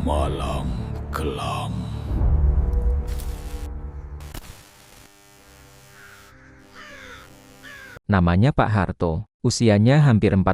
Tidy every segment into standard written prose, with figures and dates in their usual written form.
Malam kelam. Namanya Pak Harto, usianya hampir 40,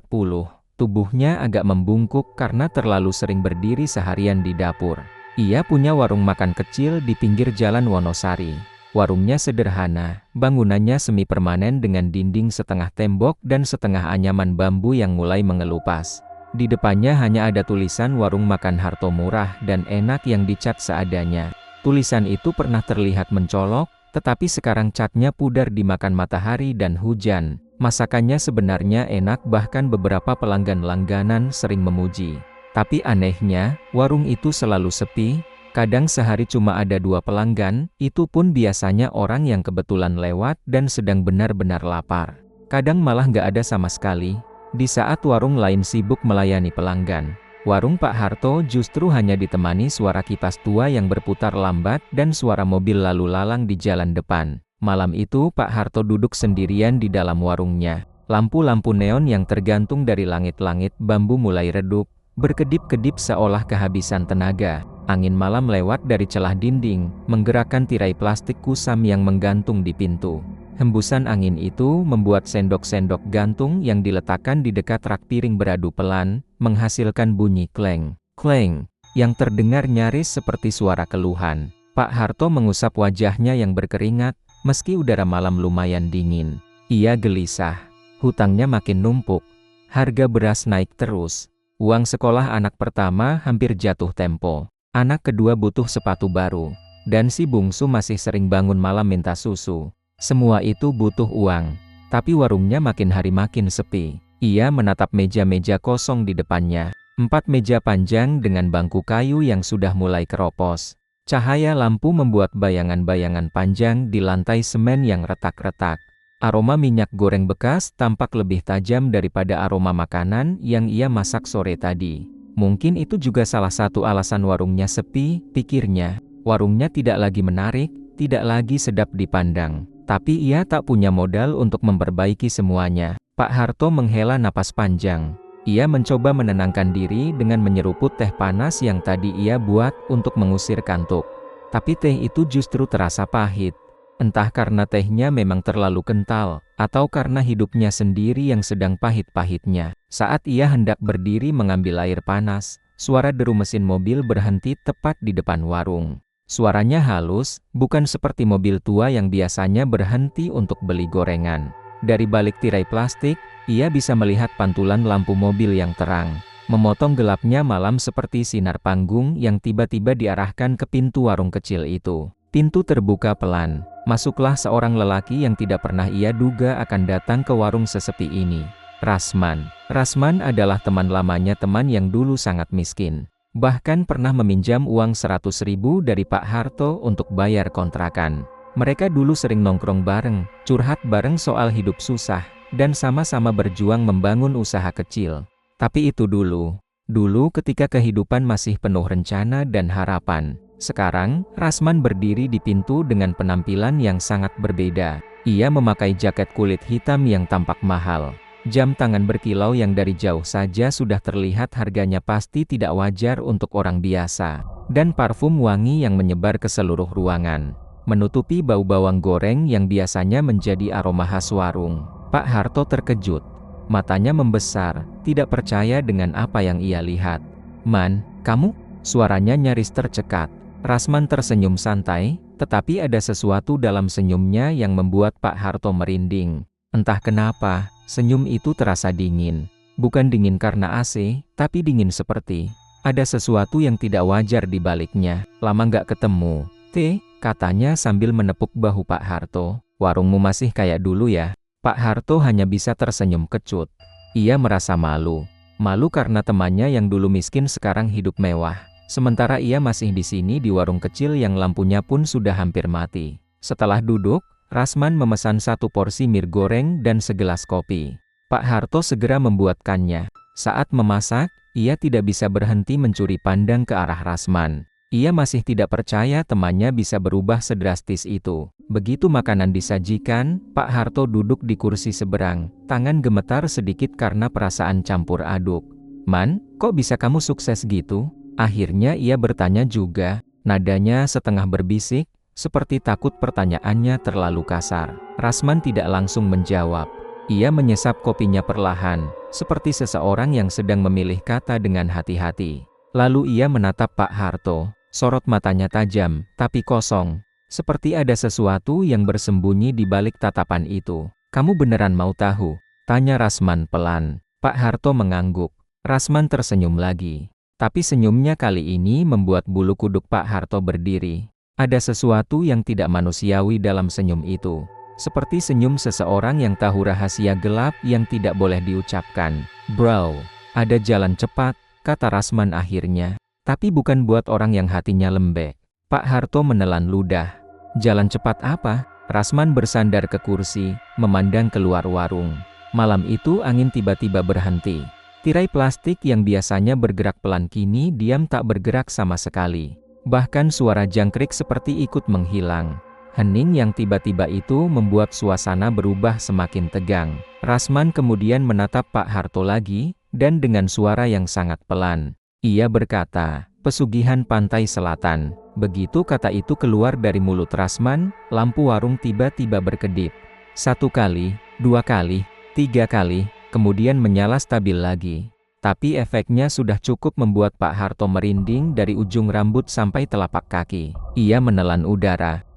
tubuhnya agak membungkuk karena terlalu sering berdiri seharian di dapur. Ia punya warung makan kecil di pinggir jalan Wonosari. Warungnya sederhana, bangunannya semi permanen dengan dinding setengah tembok dan setengah anyaman bambu yang mulai mengelupas. Di depannya hanya ada tulisan warung makan Harto murah dan enak yang dicat seadanya. Tulisan itu pernah terlihat mencolok, tetapi sekarang catnya pudar dimakan matahari dan hujan. Masakannya sebenarnya enak, bahkan beberapa pelanggan langganan sering memuji. Tapi anehnya, warung itu selalu sepi. Kadang sehari cuma ada 2 pelanggan, itu pun biasanya orang yang kebetulan lewat dan sedang benar-benar lapar. Kadang malah nggak ada sama sekali, di saat warung lain sibuk melayani pelanggan. Warung Pak Harto justru hanya ditemani suara kipas tua yang berputar lambat dan suara mobil lalu lalang di jalan depan. Malam itu Pak Harto duduk sendirian di dalam warungnya. Lampu-lampu neon yang tergantung dari langit-langit bambu mulai redup, berkedip-kedip seolah kehabisan tenaga. Angin malam lewat dari celah dinding, menggerakkan tirai plastik kusam yang menggantung di pintu. Hembusan angin itu membuat sendok-sendok gantung yang diletakkan di dekat rak piring beradu pelan, menghasilkan bunyi kleng, kleng, yang terdengar nyaris seperti suara keluhan. Pak Harto mengusap wajahnya yang berkeringat, meski udara malam lumayan dingin. Ia gelisah, hutangnya makin numpuk, harga beras naik terus, uang sekolah anak pertama hampir jatuh tempo. Anak kedua butuh sepatu baru, dan si bungsu masih sering bangun malam minta susu. Semua itu butuh uang, tapi warungnya makin hari makin sepi. Ia menatap meja-meja kosong di depannya. 4 meja panjang dengan bangku kayu yang sudah mulai keropos. Cahaya lampu membuat bayangan-bayangan panjang di lantai semen yang retak-retak. Aroma minyak goreng bekas tampak lebih tajam daripada aroma makanan yang ia masak sore tadi. Mungkin itu juga salah satu alasan warungnya sepi, pikirnya. Warungnya tidak lagi menarik, tidak lagi sedap dipandang. Tapi ia tak punya modal untuk memperbaiki semuanya. Pak Harto menghela napas panjang. Ia mencoba menenangkan diri dengan menyeruput teh panas yang tadi ia buat untuk mengusir kantuk. Tapi teh itu justru terasa pahit. Entah karena tehnya memang terlalu kental, atau karena hidupnya sendiri yang sedang pahit-pahitnya. Saat ia hendak berdiri mengambil air panas, suara deru mesin mobil berhenti tepat di depan warung. Suaranya halus, bukan seperti mobil tua yang biasanya berhenti untuk beli gorengan. Dari balik tirai plastik, ia bisa melihat pantulan lampu mobil yang terang, memotong gelapnya malam seperti sinar panggung yang tiba-tiba diarahkan ke pintu warung kecil itu. Pintu terbuka pelan. Masuklah seorang lelaki yang tidak pernah ia duga akan datang ke warung sesepi ini. Rasman. Rasman adalah teman lamanya, teman yang dulu sangat miskin. Bahkan pernah meminjam uang 100.000 dari Pak Harto untuk bayar kontrakan. Mereka dulu sering nongkrong bareng, curhat bareng soal hidup susah, dan sama-sama berjuang membangun usaha kecil. Tapi itu dulu. Dulu ketika kehidupan masih penuh rencana dan harapan. Sekarang, Rasman berdiri di pintu dengan penampilan yang sangat berbeda. Ia memakai jaket kulit hitam yang tampak mahal. Jam tangan berkilau yang dari jauh saja sudah terlihat harganya pasti tidak wajar untuk orang biasa. Dan parfum wangi yang menyebar ke seluruh ruangan, menutupi bau bawang goreng yang biasanya menjadi aroma khas warung. Pak Harto terkejut. Matanya membesar, tidak percaya dengan apa yang ia lihat. "Man, kamu?" Suaranya nyaris tercekat. Rasman tersenyum santai, tetapi ada sesuatu dalam senyumnya yang membuat Pak Harto merinding. Entah kenapa, senyum itu terasa dingin. Bukan dingin karena AC, tapi dingin seperti ada sesuatu yang tidak wajar di baliknya. "Lama nggak ketemu, Teh," katanya sambil menepuk bahu Pak Harto. "Warungmu masih kayak dulu ya?" Pak Harto hanya bisa tersenyum kecut. Ia merasa malu. Malu karena temannya yang dulu miskin sekarang hidup mewah. Sementara ia masih di sini di warung kecil yang lampunya pun sudah hampir mati. Setelah duduk, Rasman memesan 1 porsi mie goreng dan segelas kopi. Pak Harto segera membuatkannya. Saat memasak, ia tidak bisa berhenti mencuri pandang ke arah Rasman. Ia masih tidak percaya temannya bisa berubah sedrastis itu. Begitu makanan disajikan, Pak Harto duduk di kursi seberang, tangan gemetar sedikit karena perasaan campur aduk. "Man, kok bisa kamu sukses gitu?" Akhirnya ia bertanya juga, nadanya setengah berbisik, seperti takut pertanyaannya terlalu kasar. Rasman tidak langsung menjawab. Ia menyesap kopinya perlahan, seperti seseorang yang sedang memilih kata dengan hati-hati. Lalu ia menatap Pak Harto, sorot matanya tajam, tapi kosong. Seperti ada sesuatu yang bersembunyi di balik tatapan itu. "Kamu beneran mau tahu?" tanya Rasman pelan. Pak Harto mengangguk. Rasman tersenyum lagi. Tapi senyumnya kali ini membuat bulu kuduk Pak Harto berdiri. Ada sesuatu yang tidak manusiawi dalam senyum itu. Seperti senyum seseorang yang tahu rahasia gelap yang tidak boleh diucapkan. "Bro, ada jalan cepat," kata Rasman akhirnya. "Tapi bukan buat orang yang hatinya lembek." Pak Harto menelan ludah. "Jalan cepat apa?" Rasman bersandar ke kursi, memandang keluar warung. Malam itu angin tiba-tiba berhenti. Tirai plastik yang biasanya bergerak pelan kini diam tak bergerak sama sekali. Bahkan suara jangkrik seperti ikut menghilang. Hening yang tiba-tiba itu membuat suasana berubah semakin tegang. Rasman kemudian menatap Pak Harto lagi, dan dengan suara yang sangat pelan. Ia berkata, "Pesugihan Pantai Selatan." Begitu kata itu keluar dari mulut Rasman, lampu warung tiba-tiba berkedip. 1 kali, 2 kali, 3 kali, kemudian menyala stabil lagi. Tapi efeknya sudah cukup membuat Pak Harto merinding dari ujung rambut sampai telapak kaki. Ia menelan udara.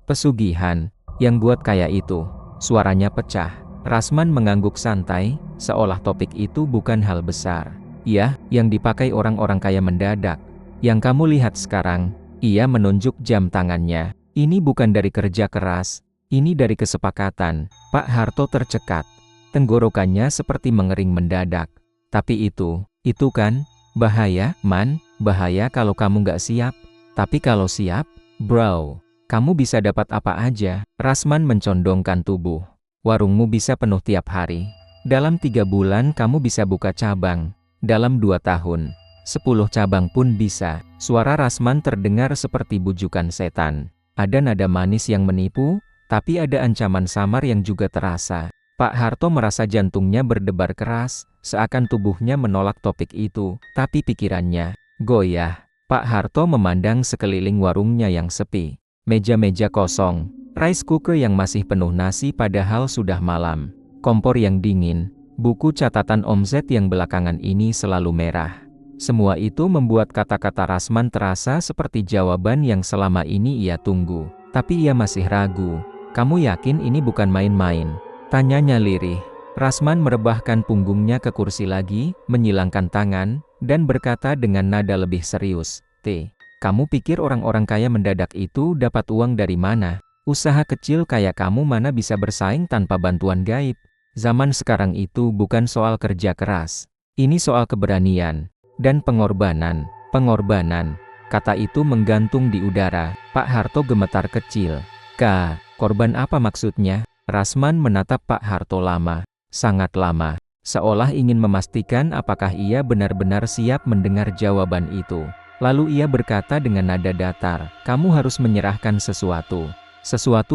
Pesugihan, yang buat kayak itu." Suaranya pecah. Rasman mengangguk santai, seolah topik itu bukan hal besar. "Ya, yang dipakai orang-orang kaya mendadak. Yang kamu lihat sekarang." Ia menunjuk jam tangannya. "Ini bukan dari kerja keras, ini dari kesepakatan." Pak Harto tercekat. Tenggorokannya seperti mengering mendadak. "Tapi itu kan, bahaya, Man, bahaya kalau kamu nggak siap." "Tapi kalau siap, bro, kamu bisa dapat apa aja." Rasman mencondongkan tubuh. "Warungmu bisa penuh tiap hari. Dalam 3 bulan kamu bisa buka cabang. Dalam 2 tahun, 10 cabang pun bisa." Suara Rasman terdengar seperti bujukan setan. Ada nada manis yang menipu, tapi ada ancaman samar yang juga terasa. Pak Harto merasa jantungnya berdebar keras, seakan tubuhnya menolak topik itu, tapi pikirannya goyah. Pak Harto memandang sekeliling warungnya yang sepi. Meja-meja kosong, rice cooker yang masih penuh nasi padahal sudah malam, kompor yang dingin, buku catatan omzet yang belakangan ini selalu merah. Semua itu membuat kata-kata Rasman terasa seperti jawaban yang selama ini ia tunggu. Tapi ia masih ragu. "Kamu yakin ini bukan main-main?" tanyanya lirih. Rasman merebahkan punggungnya ke kursi lagi, menyilangkan tangan, dan berkata dengan nada lebih serius, Kamu pikir orang-orang kaya mendadak itu dapat uang dari mana? Usaha kecil kayak kamu mana bisa bersaing tanpa bantuan gaib? Zaman sekarang itu bukan soal kerja keras. Ini soal keberanian dan pengorbanan. Pengorbanan." Kata itu menggantung di udara. Pak Harto gemetar kecil. Korban apa maksudnya?" Rasman menatap Pak Harto lama, sangat lama, seolah ingin memastikan apakah ia benar-benar siap mendengar jawaban itu. Lalu ia berkata dengan nada datar, "Kamu harus menyerahkan sesuatu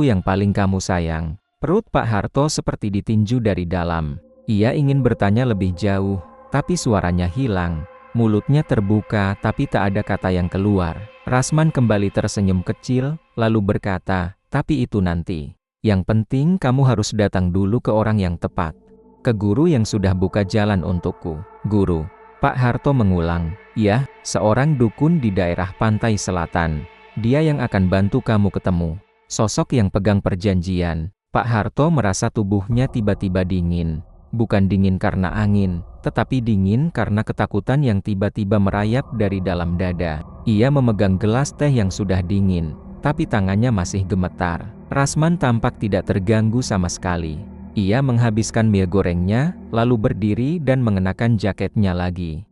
yang paling kamu sayang." Perut Pak Harto seperti ditinju dari dalam. Ia ingin bertanya lebih jauh, tapi suaranya hilang. Mulutnya terbuka, tapi tak ada kata yang keluar. Rasman kembali tersenyum kecil, lalu berkata, "Tapi itu nanti. Yang penting kamu harus datang dulu ke orang yang tepat. Ke guru yang sudah buka jalan untukku." "Guru?" Pak Harto mengulang. "Ya, seorang dukun di daerah Pantai Selatan. Dia yang akan bantu kamu ketemu." Sosok yang pegang perjanjian. Pak Harto merasa tubuhnya tiba-tiba dingin. Bukan dingin karena angin, tetapi dingin karena ketakutan yang tiba-tiba merayap dari dalam dada. Ia memegang gelas teh yang sudah dingin, tapi tangannya masih gemetar. Rasman tampak tidak terganggu sama sekali. Ia menghabiskan mie gorengnya, lalu berdiri dan mengenakan jaketnya lagi.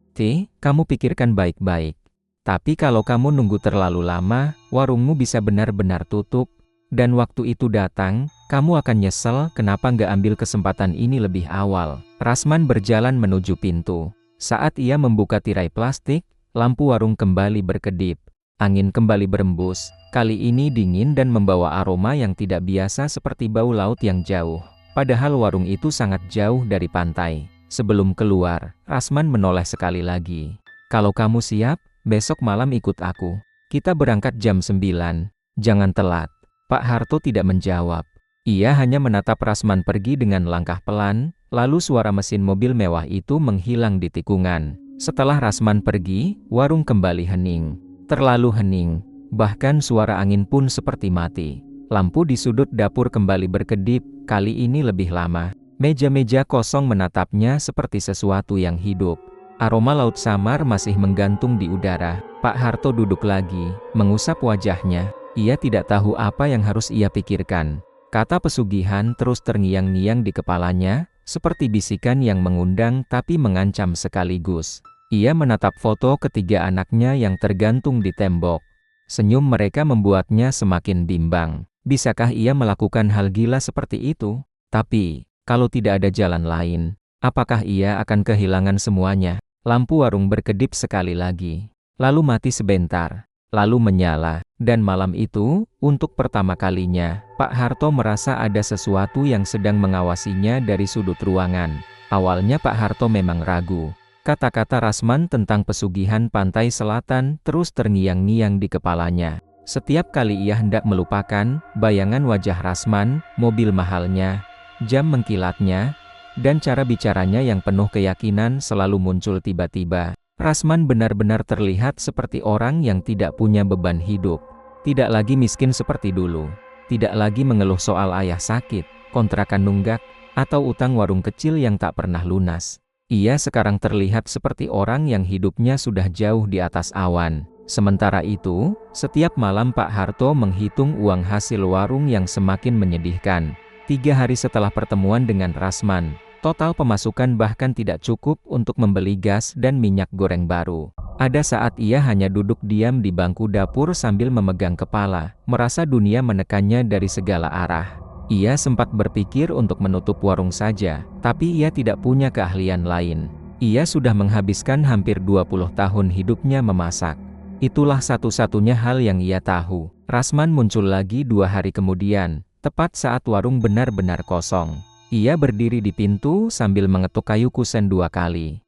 Kamu pikirkan baik-baik. Tapi kalau kamu nunggu terlalu lama, warungmu bisa benar-benar tutup. Dan waktu itu datang, kamu akan nyesel kenapa nggak ambil kesempatan ini lebih awal." Rasman berjalan menuju pintu. Saat ia membuka tirai plastik, lampu warung kembali berkedip. Angin kembali berembus, kali ini dingin dan membawa aroma yang tidak biasa seperti bau laut yang jauh. Padahal warung itu sangat jauh dari pantai. Sebelum keluar, Rasman menoleh sekali lagi. Kalau kamu siap, besok malam ikut aku. Kita berangkat jam 9. Jangan telat. Pak Harto tidak menjawab. Ia hanya menatap Rasman pergi dengan langkah pelan, lalu suara mesin mobil mewah itu menghilang di tikungan. Setelah Rasman pergi, warung kembali hening. Terlalu hening. Bahkan suara angin pun seperti mati. Lampu di sudut dapur kembali berkedip, kali ini lebih lama. Meja-meja kosong menatapnya seperti sesuatu yang hidup. Aroma laut samar masih menggantung di udara. Pak Harto duduk lagi, mengusap wajahnya. Ia tidak tahu apa yang harus ia pikirkan. Kata pesugihan terus terngiang-ngiang di kepalanya, seperti bisikan yang mengundang tapi mengancam sekaligus. Ia menatap foto ketiga anaknya yang tergantung di tembok. Senyum mereka membuatnya semakin bimbang. Bisakah ia melakukan hal gila seperti itu? Tapi, kalau tidak ada jalan lain, apakah ia akan kehilangan semuanya? Lampu warung berkedip sekali lagi, lalu mati sebentar, lalu menyala. Dan malam itu, untuk pertama kalinya, Pak Harto merasa ada sesuatu yang sedang mengawasinya dari sudut ruangan. Awalnya Pak Harto memang ragu. Kata-kata Rasman tentang pesugihan pantai selatan terus terngiang-ngiang di kepalanya. Setiap kali ia hendak melupakan, bayangan wajah Rasman, mobil mahalnya, jam mengkilatnya, dan cara bicaranya yang penuh keyakinan selalu muncul tiba-tiba. Rasman benar-benar terlihat seperti orang yang tidak punya beban hidup. Tidak lagi miskin seperti dulu. Tidak lagi mengeluh soal ayah sakit, kontrakan nunggak, atau utang warung kecil yang tak pernah lunas. Ia sekarang terlihat seperti orang yang hidupnya sudah jauh di atas awan. Sementara itu, setiap malam Pak Harto menghitung uang hasil warung yang semakin menyedihkan. 3 hari setelah pertemuan dengan Rasman, total pemasukan bahkan tidak cukup untuk membeli gas dan minyak goreng baru. Ada saat ia hanya duduk diam di bangku dapur sambil memegang kepala, merasa dunia menekannya dari segala arah. Ia sempat berpikir untuk menutup warung saja, tapi ia tidak punya keahlian lain. Ia sudah menghabiskan hampir 20 tahun hidupnya memasak. Itulah satu-satunya hal yang ia tahu. Rasman muncul lagi 2 hari kemudian, tepat saat warung benar-benar kosong. Ia berdiri di pintu sambil mengetuk kayu kusen 2 kali.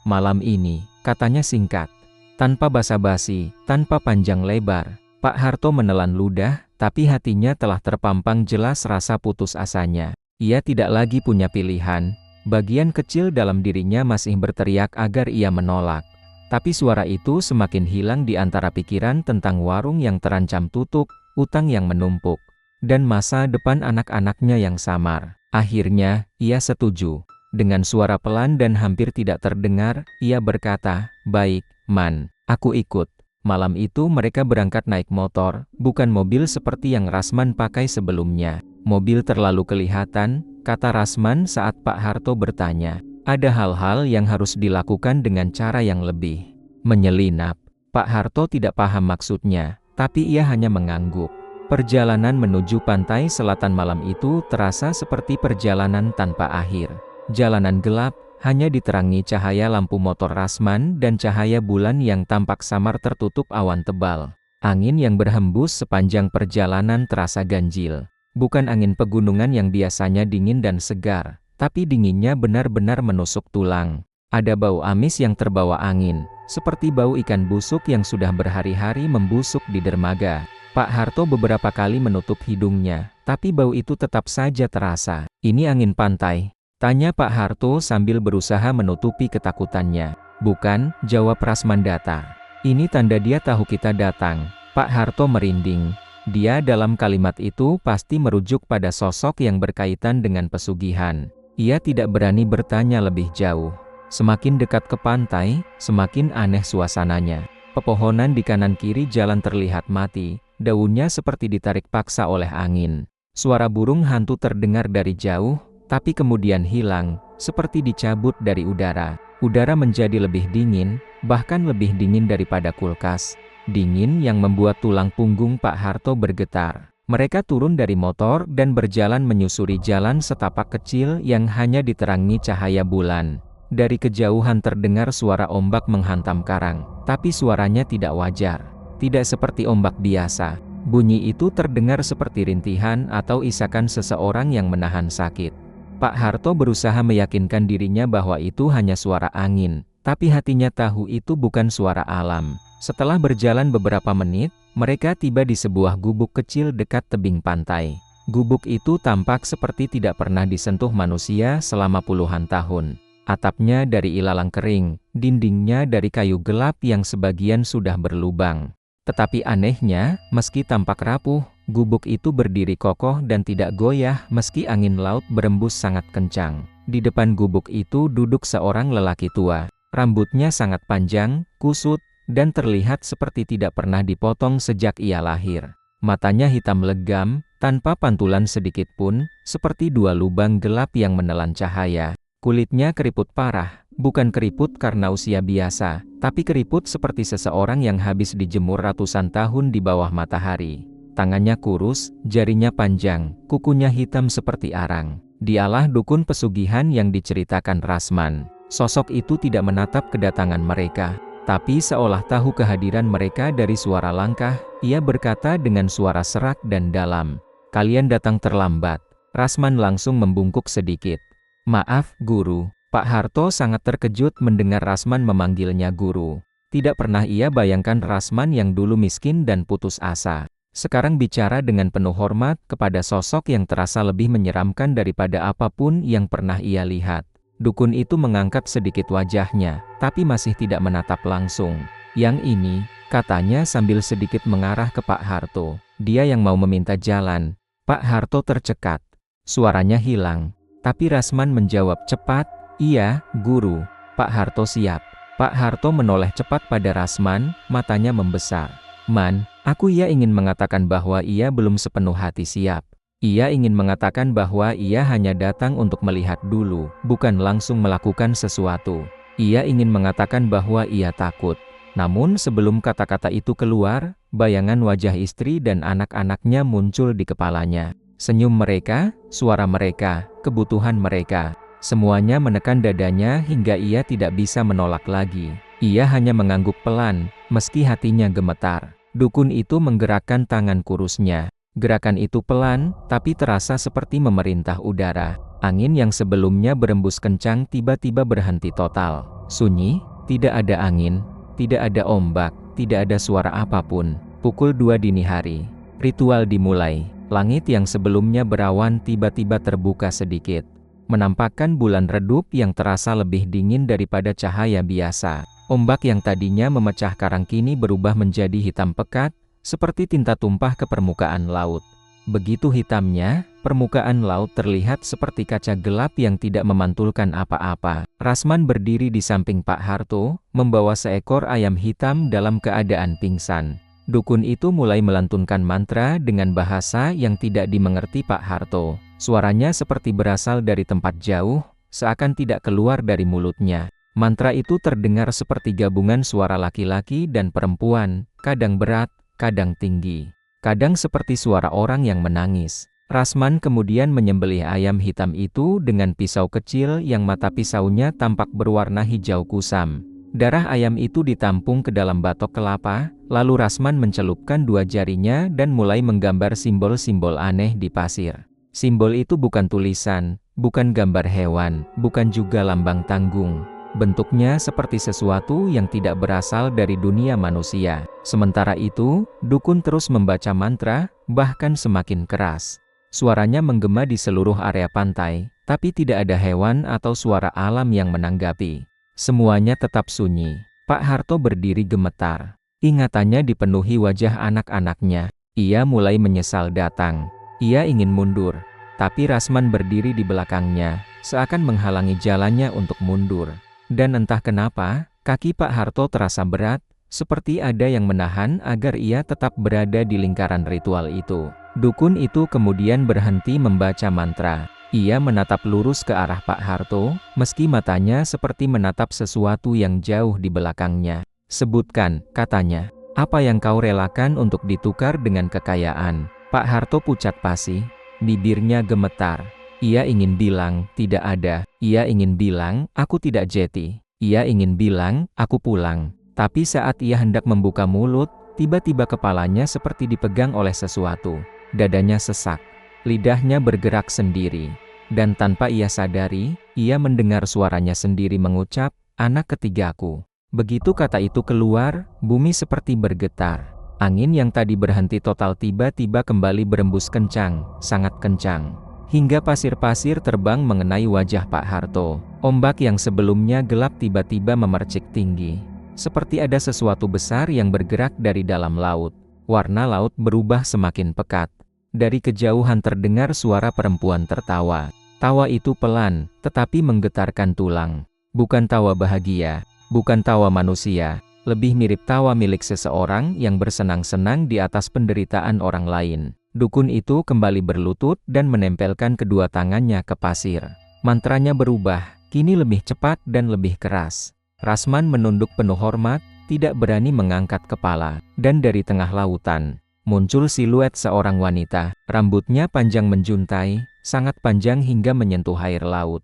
Malam ini, katanya singkat. Tanpa basa-basi, tanpa panjang lebar, Pak Harto menelan ludah, tapi hatinya telah terpampang jelas rasa putus asanya. Ia tidak lagi punya pilihan. Bagian kecil dalam dirinya masih berteriak agar ia menolak. Tapi suara itu semakin hilang di antara pikiran tentang warung yang terancam tutup, utang yang menumpuk, dan masa depan anak-anaknya yang samar. Akhirnya, ia setuju. Dengan suara pelan dan hampir tidak terdengar, ia berkata, "Baik, Man, aku ikut." Malam itu mereka berangkat naik motor, bukan mobil seperti yang Rasman pakai sebelumnya. "Mobil terlalu kelihatan," kata Rasman saat Pak Harto bertanya. "Ada hal-hal yang harus dilakukan dengan cara yang lebih menyelinap." Pak Harto tidak paham maksudnya, tapi ia hanya mengangguk. Perjalanan menuju pantai selatan malam itu terasa seperti perjalanan tanpa akhir. Jalanan gelap, hanya diterangi cahaya lampu motor Rasman dan cahaya bulan yang tampak samar tertutup awan tebal. Angin yang berhembus sepanjang perjalanan terasa ganjil. Bukan angin pegunungan yang biasanya dingin dan segar, tapi dinginnya benar-benar menusuk tulang. Ada bau amis yang terbawa angin, seperti bau ikan busuk yang sudah berhari-hari membusuk di dermaga. Pak Harto beberapa kali menutup hidungnya, tapi bau itu tetap saja terasa. "Ini angin pantai?" tanya Pak Harto sambil berusaha menutupi ketakutannya. "Bukan," jawab Rasman datar. "Ini tanda dia tahu kita datang." Pak Harto merinding. Dia dalam kalimat itu pasti merujuk pada sosok yang berkaitan dengan pesugihan. Ia tidak berani bertanya lebih jauh. Semakin dekat ke pantai, semakin aneh suasananya. Pepohonan di kanan kiri jalan terlihat mati, daunnya seperti ditarik paksa oleh angin. Suara burung hantu terdengar dari jauh, tapi kemudian hilang, seperti dicabut dari udara. Udara menjadi lebih dingin, bahkan lebih dingin daripada kulkas. Dingin yang membuat tulang punggung Pak Harto bergetar. Mereka turun dari motor dan berjalan menyusuri jalan setapak kecil yang hanya diterangi cahaya bulan. Dari kejauhan terdengar suara ombak menghantam karang, tapi suaranya tidak wajar. Tidak seperti ombak biasa. Bunyi itu terdengar seperti rintihan atau isakan seseorang yang menahan sakit. Pak Harto berusaha meyakinkan dirinya bahwa itu hanya suara angin, Tapi hatinya tahu itu bukan suara alam. Setelah berjalan beberapa menit, mereka tiba di sebuah gubuk kecil dekat tebing pantai. Gubuk itu tampak seperti tidak pernah disentuh manusia selama puluhan tahun. Atapnya dari ilalang kering, dindingnya dari kayu gelap yang sebagian sudah berlubang. Tetapi anehnya, meski tampak rapuh, gubuk itu berdiri kokoh dan tidak goyah meski angin laut berembus sangat kencang. Di depan gubuk itu duduk seorang lelaki tua. Rambutnya sangat panjang, kusut, dan terlihat seperti tidak pernah dipotong sejak ia lahir. Matanya hitam legam, tanpa pantulan sedikit pun, seperti dua lubang gelap yang menelan cahaya. Kulitnya keriput parah, bukan keriput karena usia biasa, tapi keriput seperti seseorang yang habis dijemur ratusan tahun di bawah matahari. Tangannya kurus, jarinya panjang, kukunya hitam seperti arang. Dialah dukun pesugihan yang diceritakan Rasman. Sosok itu tidak menatap kedatangan mereka, tapi seolah tahu kehadiran mereka dari suara langkah, ia berkata dengan suara serak dan dalam, "Kalian datang terlambat." Rasman langsung membungkuk sedikit. "Maaf, Guru." Pak Harto sangat terkejut mendengar Rasman memanggilnya guru. Tidak pernah ia bayangkan Rasman yang dulu miskin dan putus asa, sekarang bicara dengan penuh hormat kepada sosok yang terasa lebih menyeramkan daripada apapun yang pernah ia lihat. Dukun itu mengangkat sedikit wajahnya, tapi masih tidak menatap langsung. "Yang ini," katanya sambil sedikit mengarah ke Pak Harto, "dia yang mau meminta jalan." Pak Harto tercekat. Suaranya hilang. Tapi Rasman menjawab cepat, "Iya, Guru." "Pak Harto siap." Pak Harto menoleh cepat pada Rasman, matanya membesar. "Man, ia ingin mengatakan bahwa ia belum sepenuh hati siap. Ia ingin mengatakan bahwa ia hanya datang untuk melihat dulu, bukan langsung melakukan sesuatu. Ia ingin mengatakan bahwa ia takut." Namun sebelum kata-kata itu keluar, bayangan wajah istri dan anak-anaknya muncul di kepalanya. Senyum mereka, suara mereka, kebutuhan mereka, semuanya menekan dadanya hingga ia tidak bisa menolak lagi. Ia hanya mengangguk pelan, meski hatinya gemetar. Dukun itu menggerakkan tangan kurusnya. Gerakan itu pelan, tapi terasa seperti memerintah udara. Angin yang sebelumnya berembus kencang tiba-tiba berhenti total. Sunyi, tidak ada angin, tidak ada ombak, tidak ada suara apapun. Pukul 2 dini hari. Ritual dimulai. Langit yang sebelumnya berawan tiba-tiba terbuka sedikit, menampakkan bulan redup yang terasa lebih dingin daripada cahaya biasa. Ombak yang tadinya memecah karang kini berubah menjadi hitam pekat, seperti tinta tumpah ke permukaan laut. Begitu hitamnya, permukaan laut terlihat seperti kaca gelap yang tidak memantulkan apa-apa. Rasman berdiri di samping Pak Harto, membawa seekor ayam hitam dalam keadaan pingsan. Dukun itu mulai melantunkan mantra dengan bahasa yang tidak dimengerti Pak Harto. Suaranya seperti berasal dari tempat jauh, seakan tidak keluar dari mulutnya. Mantra itu terdengar seperti gabungan suara laki-laki dan perempuan, kadang berat, kadang tinggi, kadang seperti suara orang yang menangis. Rasman kemudian menyembelih ayam hitam itu dengan pisau kecil yang mata pisaunya tampak berwarna hijau kusam. Darah ayam itu ditampung ke dalam batok kelapa, lalu Rasman mencelupkan dua jarinya dan mulai menggambar simbol-simbol aneh di pasir. Simbol itu bukan tulisan, bukan gambar hewan, bukan juga lambang tanggung. Bentuknya seperti sesuatu yang tidak berasal dari dunia manusia. Sementara itu, dukun terus membaca mantra, bahkan semakin keras. Suaranya menggema di seluruh area pantai, tapi tidak ada hewan atau suara alam yang menanggapi. Semuanya tetap sunyi. Pak Harto berdiri gemetar. Ingatannya dipenuhi wajah anak-anaknya. Ia mulai menyesal datang. Ia ingin mundur. Tapi Rasman berdiri di belakangnya, seakan menghalangi jalannya untuk mundur. Dan entah kenapa, kaki Pak Harto terasa berat, seperti ada yang menahan agar ia tetap berada di lingkaran ritual itu. Dukun itu kemudian berhenti membaca mantra. Ia menatap lurus ke arah Pak Harto, meski matanya seperti menatap sesuatu yang jauh di belakangnya. "Sebutkan," katanya, "apa yang kau relakan untuk ditukar dengan kekayaan?" Pak Harto pucat pasi, bibirnya gemetar. Ia ingin bilang, tidak ada. Ia ingin bilang, aku tidak jeti. Ia ingin bilang, aku pulang. Tapi saat ia hendak membuka mulut, tiba-tiba kepalanya seperti dipegang oleh sesuatu. Dadanya sesak. Lidahnya bergerak sendiri. Dan tanpa ia sadari, ia mendengar suaranya sendiri mengucap, anak ketigaku." Begitu kata itu keluar, bumi seperti bergetar. Angin yang tadi berhenti total tiba-tiba kembali berembus kencang, sangat kencang. Hingga pasir-pasir terbang mengenai wajah Pak Harto. Ombak yang sebelumnya gelap tiba-tiba memercik tinggi. Seperti ada sesuatu besar yang bergerak dari dalam laut. Warna laut berubah semakin pekat. Dari kejauhan terdengar suara perempuan tertawa. Tawa itu pelan, tetapi menggetarkan tulang. Bukan tawa bahagia, bukan tawa manusia, lebih mirip tawa milik seseorang yang bersenang-senang di atas penderitaan orang lain. Dukun itu kembali berlutut dan menempelkan kedua tangannya ke pasir. Mantranya berubah, kini lebih cepat dan lebih keras. Rasman menunduk penuh hormat, tidak berani mengangkat kepala. Dan dari tengah lautan, muncul siluet seorang wanita. Rambutnya panjang menjuntai, sangat panjang hingga menyentuh air laut.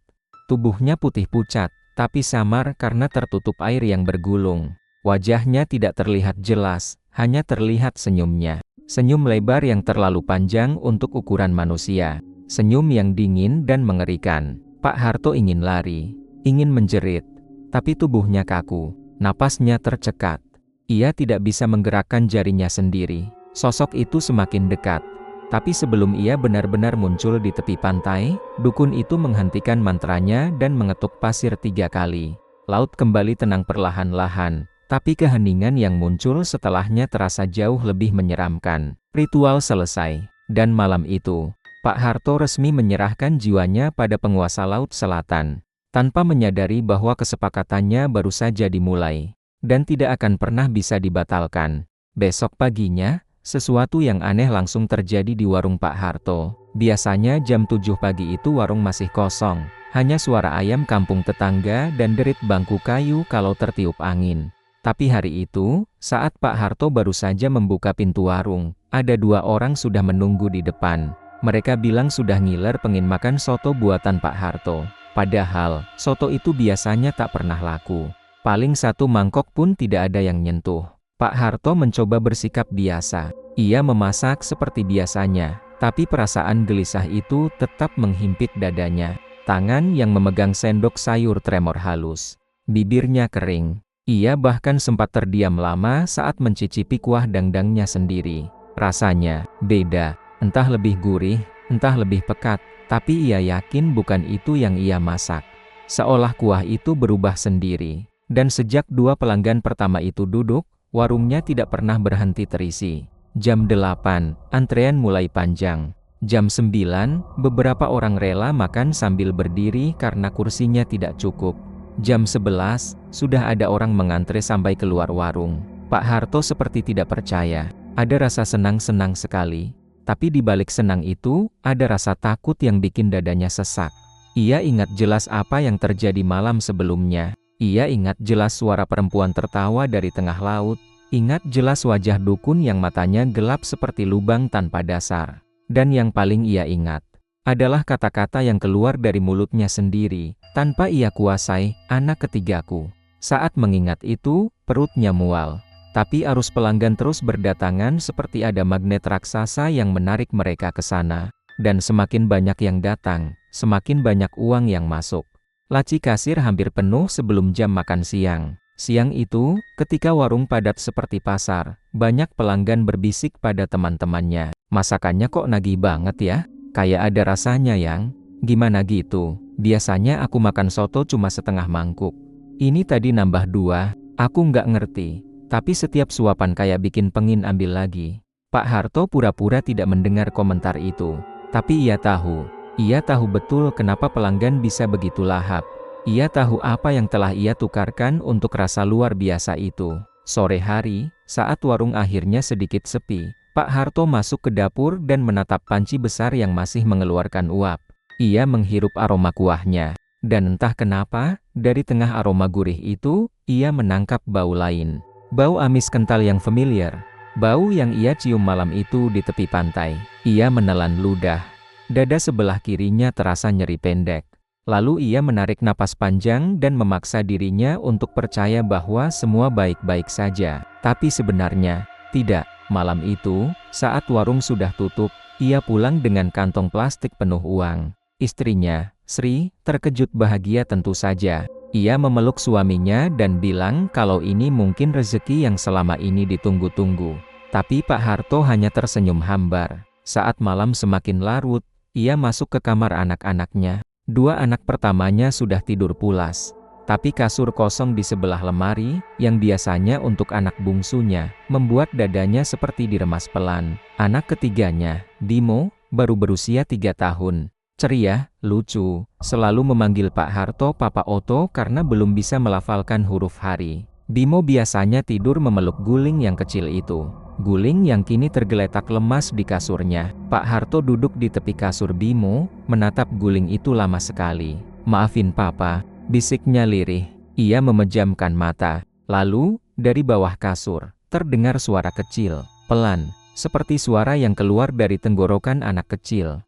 Tubuhnya putih pucat, tapi samar karena tertutup air yang bergulung. Wajahnya tidak terlihat jelas, hanya terlihat senyumnya. Senyum lebar yang terlalu panjang untuk ukuran manusia. Senyum yang dingin dan mengerikan. Pak Harto ingin lari, ingin menjerit. Tapi tubuhnya kaku, napasnya tercekat. Ia tidak bisa menggerakkan jarinya sendiri. Sosok itu semakin dekat. Tapi sebelum ia benar-benar muncul di tepi pantai, dukun itu menghentikan mantranya dan mengetuk pasir 3 kali. Laut kembali tenang perlahan-lahan, tapi keheningan yang muncul setelahnya terasa jauh lebih menyeramkan. Ritual selesai, dan malam itu, Pak Harto resmi menyerahkan jiwanya pada penguasa Laut Selatan, tanpa menyadari bahwa kesepakatannya baru saja dimulai, dan tidak akan pernah bisa dibatalkan. Besok paginya, sesuatu yang aneh langsung terjadi di warung Pak Harto. Biasanya jam 7 pagi itu warung masih kosong, hanya suara ayam kampung tetangga dan derit bangku kayu kalau tertiup angin. Tapi hari itu, saat Pak Harto baru saja membuka pintu warung, ada 2 orang sudah menunggu di depan. Mereka bilang sudah ngiler pengen makan soto buatan Pak Harto. Padahal, soto itu biasanya tak pernah laku. Paling 1 mangkok pun tidak ada yang nyentuh. Pak Harto mencoba bersikap biasa. Ia memasak seperti biasanya, tapi perasaan gelisah itu tetap menghimpit dadanya. Tangan yang memegang sendok sayur tremor halus. Bibirnya kering. Ia bahkan sempat terdiam lama saat mencicipi kuah dangdangnya sendiri. Rasanya beda, entah lebih gurih, entah lebih pekat, tapi ia yakin bukan itu yang ia masak. Seolah kuah itu berubah sendiri. Dan sejak 2 pelanggan pertama itu duduk, warungnya tidak pernah berhenti terisi. Jam 8, antrean mulai panjang. Jam 9, beberapa orang rela makan sambil berdiri karena kursinya tidak cukup. Jam 11, sudah ada orang mengantre sampai keluar warung. Pak Harto seperti tidak percaya. Ada rasa senang-senang sekali. Tapi di balik senang itu, ada rasa takut yang bikin dadanya sesak. Ia ingat jelas apa yang terjadi malam sebelumnya. Ia ingat jelas suara perempuan tertawa dari tengah laut. Ingat jelas wajah dukun yang matanya gelap seperti lubang tanpa dasar. Dan yang paling ia ingat, adalah kata-kata yang keluar dari mulutnya sendiri, tanpa ia kuasai, "Anak ketigaku." Saat mengingat itu, perutnya mual. Tapi arus pelanggan terus berdatangan seperti ada magnet raksasa yang menarik mereka ke sana. Dan semakin banyak yang datang, semakin banyak uang yang masuk. Laci kasir hampir penuh sebelum jam makan siang. Siang itu, ketika warung padat seperti pasar, banyak pelanggan berbisik pada teman-temannya. "Masakannya kok nagih banget ya? Kayak ada rasanya yang." "Gimana gitu? Biasanya aku makan soto cuma setengah mangkuk. Ini tadi nambah 2, aku nggak ngerti. Tapi setiap suapan kayak bikin pengin ambil lagi." Pak Harto pura-pura tidak mendengar komentar itu. Tapi ia tahu betul kenapa pelanggan bisa begitu lahap. Ia tahu apa yang telah ia tukarkan untuk rasa luar biasa itu. Sore hari, saat warung akhirnya sedikit sepi, Pak Harto masuk ke dapur dan menatap panci besar yang masih mengeluarkan uap. Ia menghirup aroma kuahnya. Dan entah kenapa, dari tengah aroma gurih itu, ia menangkap bau lain. Bau amis kental yang familiar. Bau yang ia cium malam itu di tepi pantai. Ia menelan ludah. Dada sebelah kirinya terasa nyeri pendek. Lalu ia menarik napas panjang dan memaksa dirinya untuk percaya bahwa semua baik-baik saja. Tapi sebenarnya, tidak. Malam itu, saat warung sudah tutup, ia pulang dengan kantong plastik penuh uang. Istrinya, Sri terkejut bahagia tentu saja. Ia memeluk suaminya dan bilang kalau ini mungkin rezeki yang selama ini ditunggu-tunggu. Tapi Pak Harto hanya tersenyum hambar. Saat malam semakin larut, ia masuk ke kamar anak-anaknya. Dua anak pertamanya sudah tidur pulas. Tapi kasur kosong di sebelah lemari, yang biasanya untuk anak bungsunya, membuat dadanya seperti diremas pelan. Anak ketiganya, Bimo, baru berusia 3 tahun. Ceria, lucu, selalu memanggil Pak Harto Papa Oto karena belum bisa melafalkan huruf hari. Bimo biasanya tidur memeluk Guling yang kecil itu. Guling yang kini tergeletak lemas di kasurnya. Pak Harto duduk di tepi kasur Bimo, menatap Guling itu lama sekali. "Maafin Papa," bisiknya lirih. Ia memejamkan mata. Lalu, dari bawah kasur, terdengar suara kecil, pelan, seperti suara yang keluar dari tenggorokan anak kecil.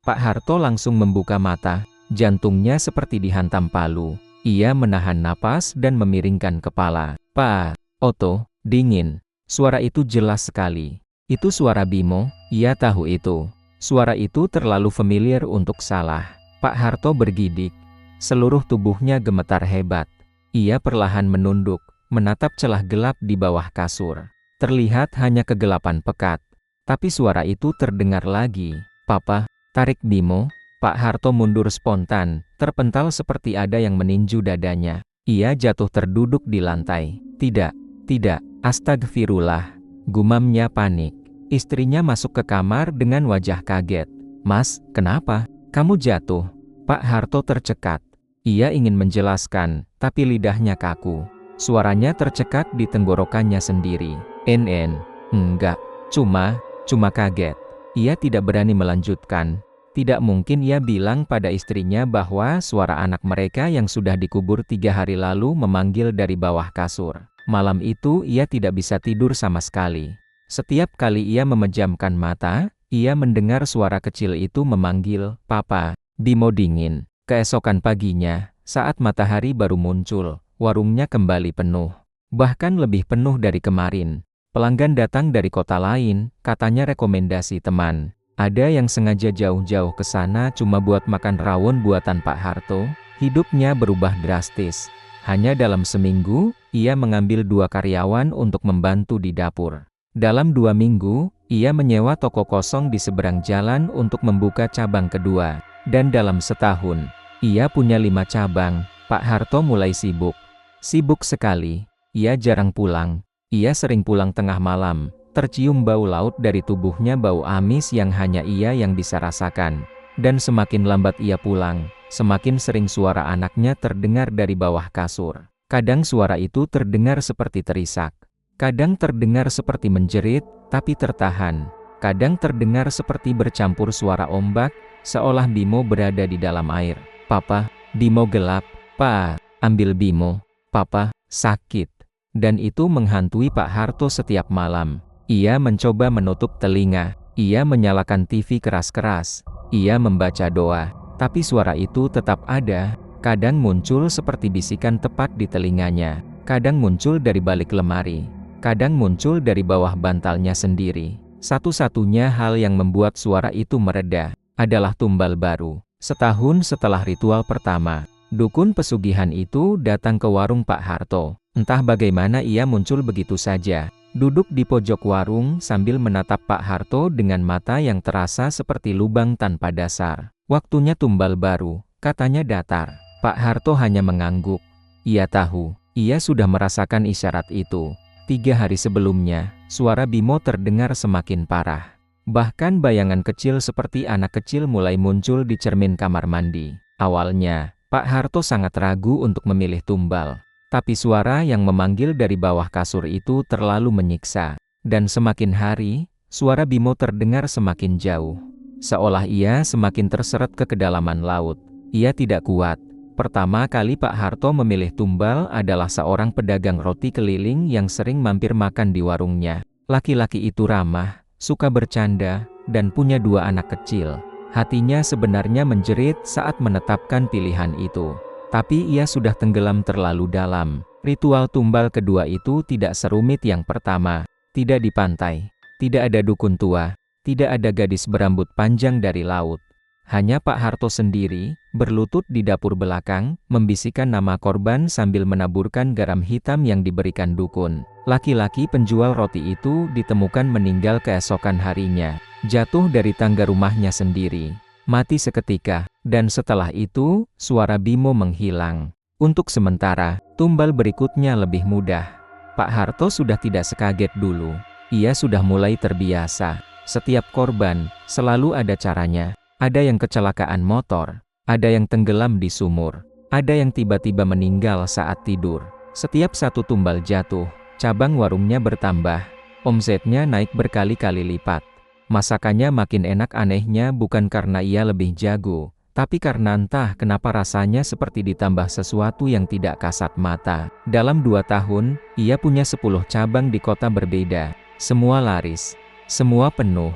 Pak Harto langsung membuka mata, jantungnya seperti dihantam palu. Ia menahan napas dan memiringkan kepala. "Pak Oto," dingin. Suara itu jelas sekali. Itu suara Bimo, ia tahu itu. Suara itu terlalu familiar untuk salah. Pak Harto bergidik. Seluruh tubuhnya gemetar hebat. Ia perlahan menunduk, menatap celah gelap di bawah kasur. Terlihat hanya kegelapan pekat. Tapi suara itu terdengar lagi. "Papa," tarik Bimo. Pak Harto mundur spontan, terpental seperti ada yang meninju dadanya. Ia jatuh terduduk di lantai. Tidak, astagfirullah," gumamnya panik. Istrinya masuk ke kamar dengan wajah kaget. "Mas, kenapa? Kamu jatuh?" Pak Harto tercekat. Ia ingin menjelaskan, tapi lidahnya kaku. Suaranya tercekat di tenggorokannya sendiri. Enggak, cuma kaget." Ia tidak berani melanjutkan. Tidak mungkin ia bilang pada istrinya bahwa suara anak mereka yang sudah dikubur 3 hari lalu memanggil dari bawah kasur. Malam itu ia tidak bisa tidur sama sekali. Setiap kali ia memejamkan mata, ia mendengar suara kecil itu memanggil, "Papa." Bimo dingin. Keesokan paginya, saat matahari baru muncul, warungnya kembali penuh. Bahkan lebih penuh dari kemarin. Pelanggan datang dari kota lain, katanya rekomendasi teman. Ada yang sengaja jauh-jauh ke sana cuma buat makan rawon buatan Pak Harto. Hidupnya berubah drastis. Hanya dalam seminggu, ia mengambil 2 karyawan untuk membantu di dapur. Dalam 2 minggu, ia menyewa toko kosong di seberang jalan untuk membuka cabang kedua. Dan dalam setahun, ia punya 5 cabang. Pak Harto mulai sibuk. Sibuk sekali. Ia jarang pulang. Ia sering pulang tengah malam. Tercium bau laut dari tubuhnya, bau amis yang hanya ia yang bisa rasakan. Dan semakin lambat ia pulang, semakin sering suara anaknya terdengar dari bawah kasur. Kadang suara itu terdengar seperti terisak. Kadang terdengar seperti menjerit, tapi tertahan. Kadang terdengar seperti bercampur suara ombak, seolah Bimo berada di dalam air. "Papa." Bimo gelap. "Pa." Ambil Bimo. "Papa, sakit." Dan itu menghantui Pak Harto setiap malam. Ia mencoba menutup telinga. Ia menyalakan TV keras-keras. Ia membaca doa. Tapi suara itu tetap ada. Kadang muncul seperti bisikan tepat di telinganya. Kadang muncul dari balik lemari. Kadang muncul dari bawah bantalnya sendiri. Satu-satunya hal yang membuat suara itu mereda adalah tumbal baru. Setahun setelah ritual pertama, dukun pesugihan itu datang ke warung Pak Harto. Entah bagaimana ia muncul begitu saja. Duduk di pojok warung sambil menatap Pak Harto dengan mata yang terasa seperti lubang tanpa dasar. "Waktunya tumbal baru," katanya datar. Pak Harto hanya mengangguk. Ia tahu, ia sudah merasakan isyarat itu. 3 hari sebelumnya, suara Bimo terdengar semakin parah. Bahkan bayangan kecil seperti anak kecil mulai muncul di cermin kamar mandi. Awalnya, Pak Harto sangat ragu untuk memilih tumbal. Tapi suara yang memanggil dari bawah kasur itu terlalu menyiksa. Dan semakin hari, suara Bimo terdengar semakin jauh. Seolah ia semakin terseret ke kedalaman laut. Ia tidak kuat. Pertama kali Pak Harto memilih tumbal adalah seorang pedagang roti keliling yang sering mampir makan di warungnya. Laki-laki itu ramah, suka bercanda, dan punya 2 anak kecil. Hatinya sebenarnya menjerit saat menetapkan pilihan itu. Tapi ia sudah tenggelam terlalu dalam. Ritual tumbal kedua itu tidak serumit yang pertama. Tidak di pantai. Tidak ada dukun tua. Tidak ada gadis berambut panjang dari laut. Hanya Pak Harto sendiri, berlutut di dapur belakang, membisikkan nama korban sambil menaburkan garam hitam yang diberikan dukun. Laki-laki penjual roti itu ditemukan meninggal keesokan harinya, jatuh dari tangga rumahnya sendiri, mati seketika, dan setelah itu, suara Bimo menghilang. Untuk sementara, tumbal berikutnya lebih mudah. Pak Harto sudah tidak sekaget dulu. Ia sudah mulai terbiasa. Setiap korban, selalu ada caranya. Ada yang kecelakaan motor, ada yang tenggelam di sumur, ada yang tiba-tiba meninggal saat tidur. Setiap satu tumbal jatuh, cabang warungnya bertambah, omsetnya naik berkali-kali lipat. Masakannya makin enak, anehnya bukan karena ia lebih jago, tapi karena entah kenapa rasanya seperti ditambah sesuatu yang tidak kasat mata. Dalam 2 tahun, ia punya 10 cabang di kota berbeda. Semua laris, semua penuh.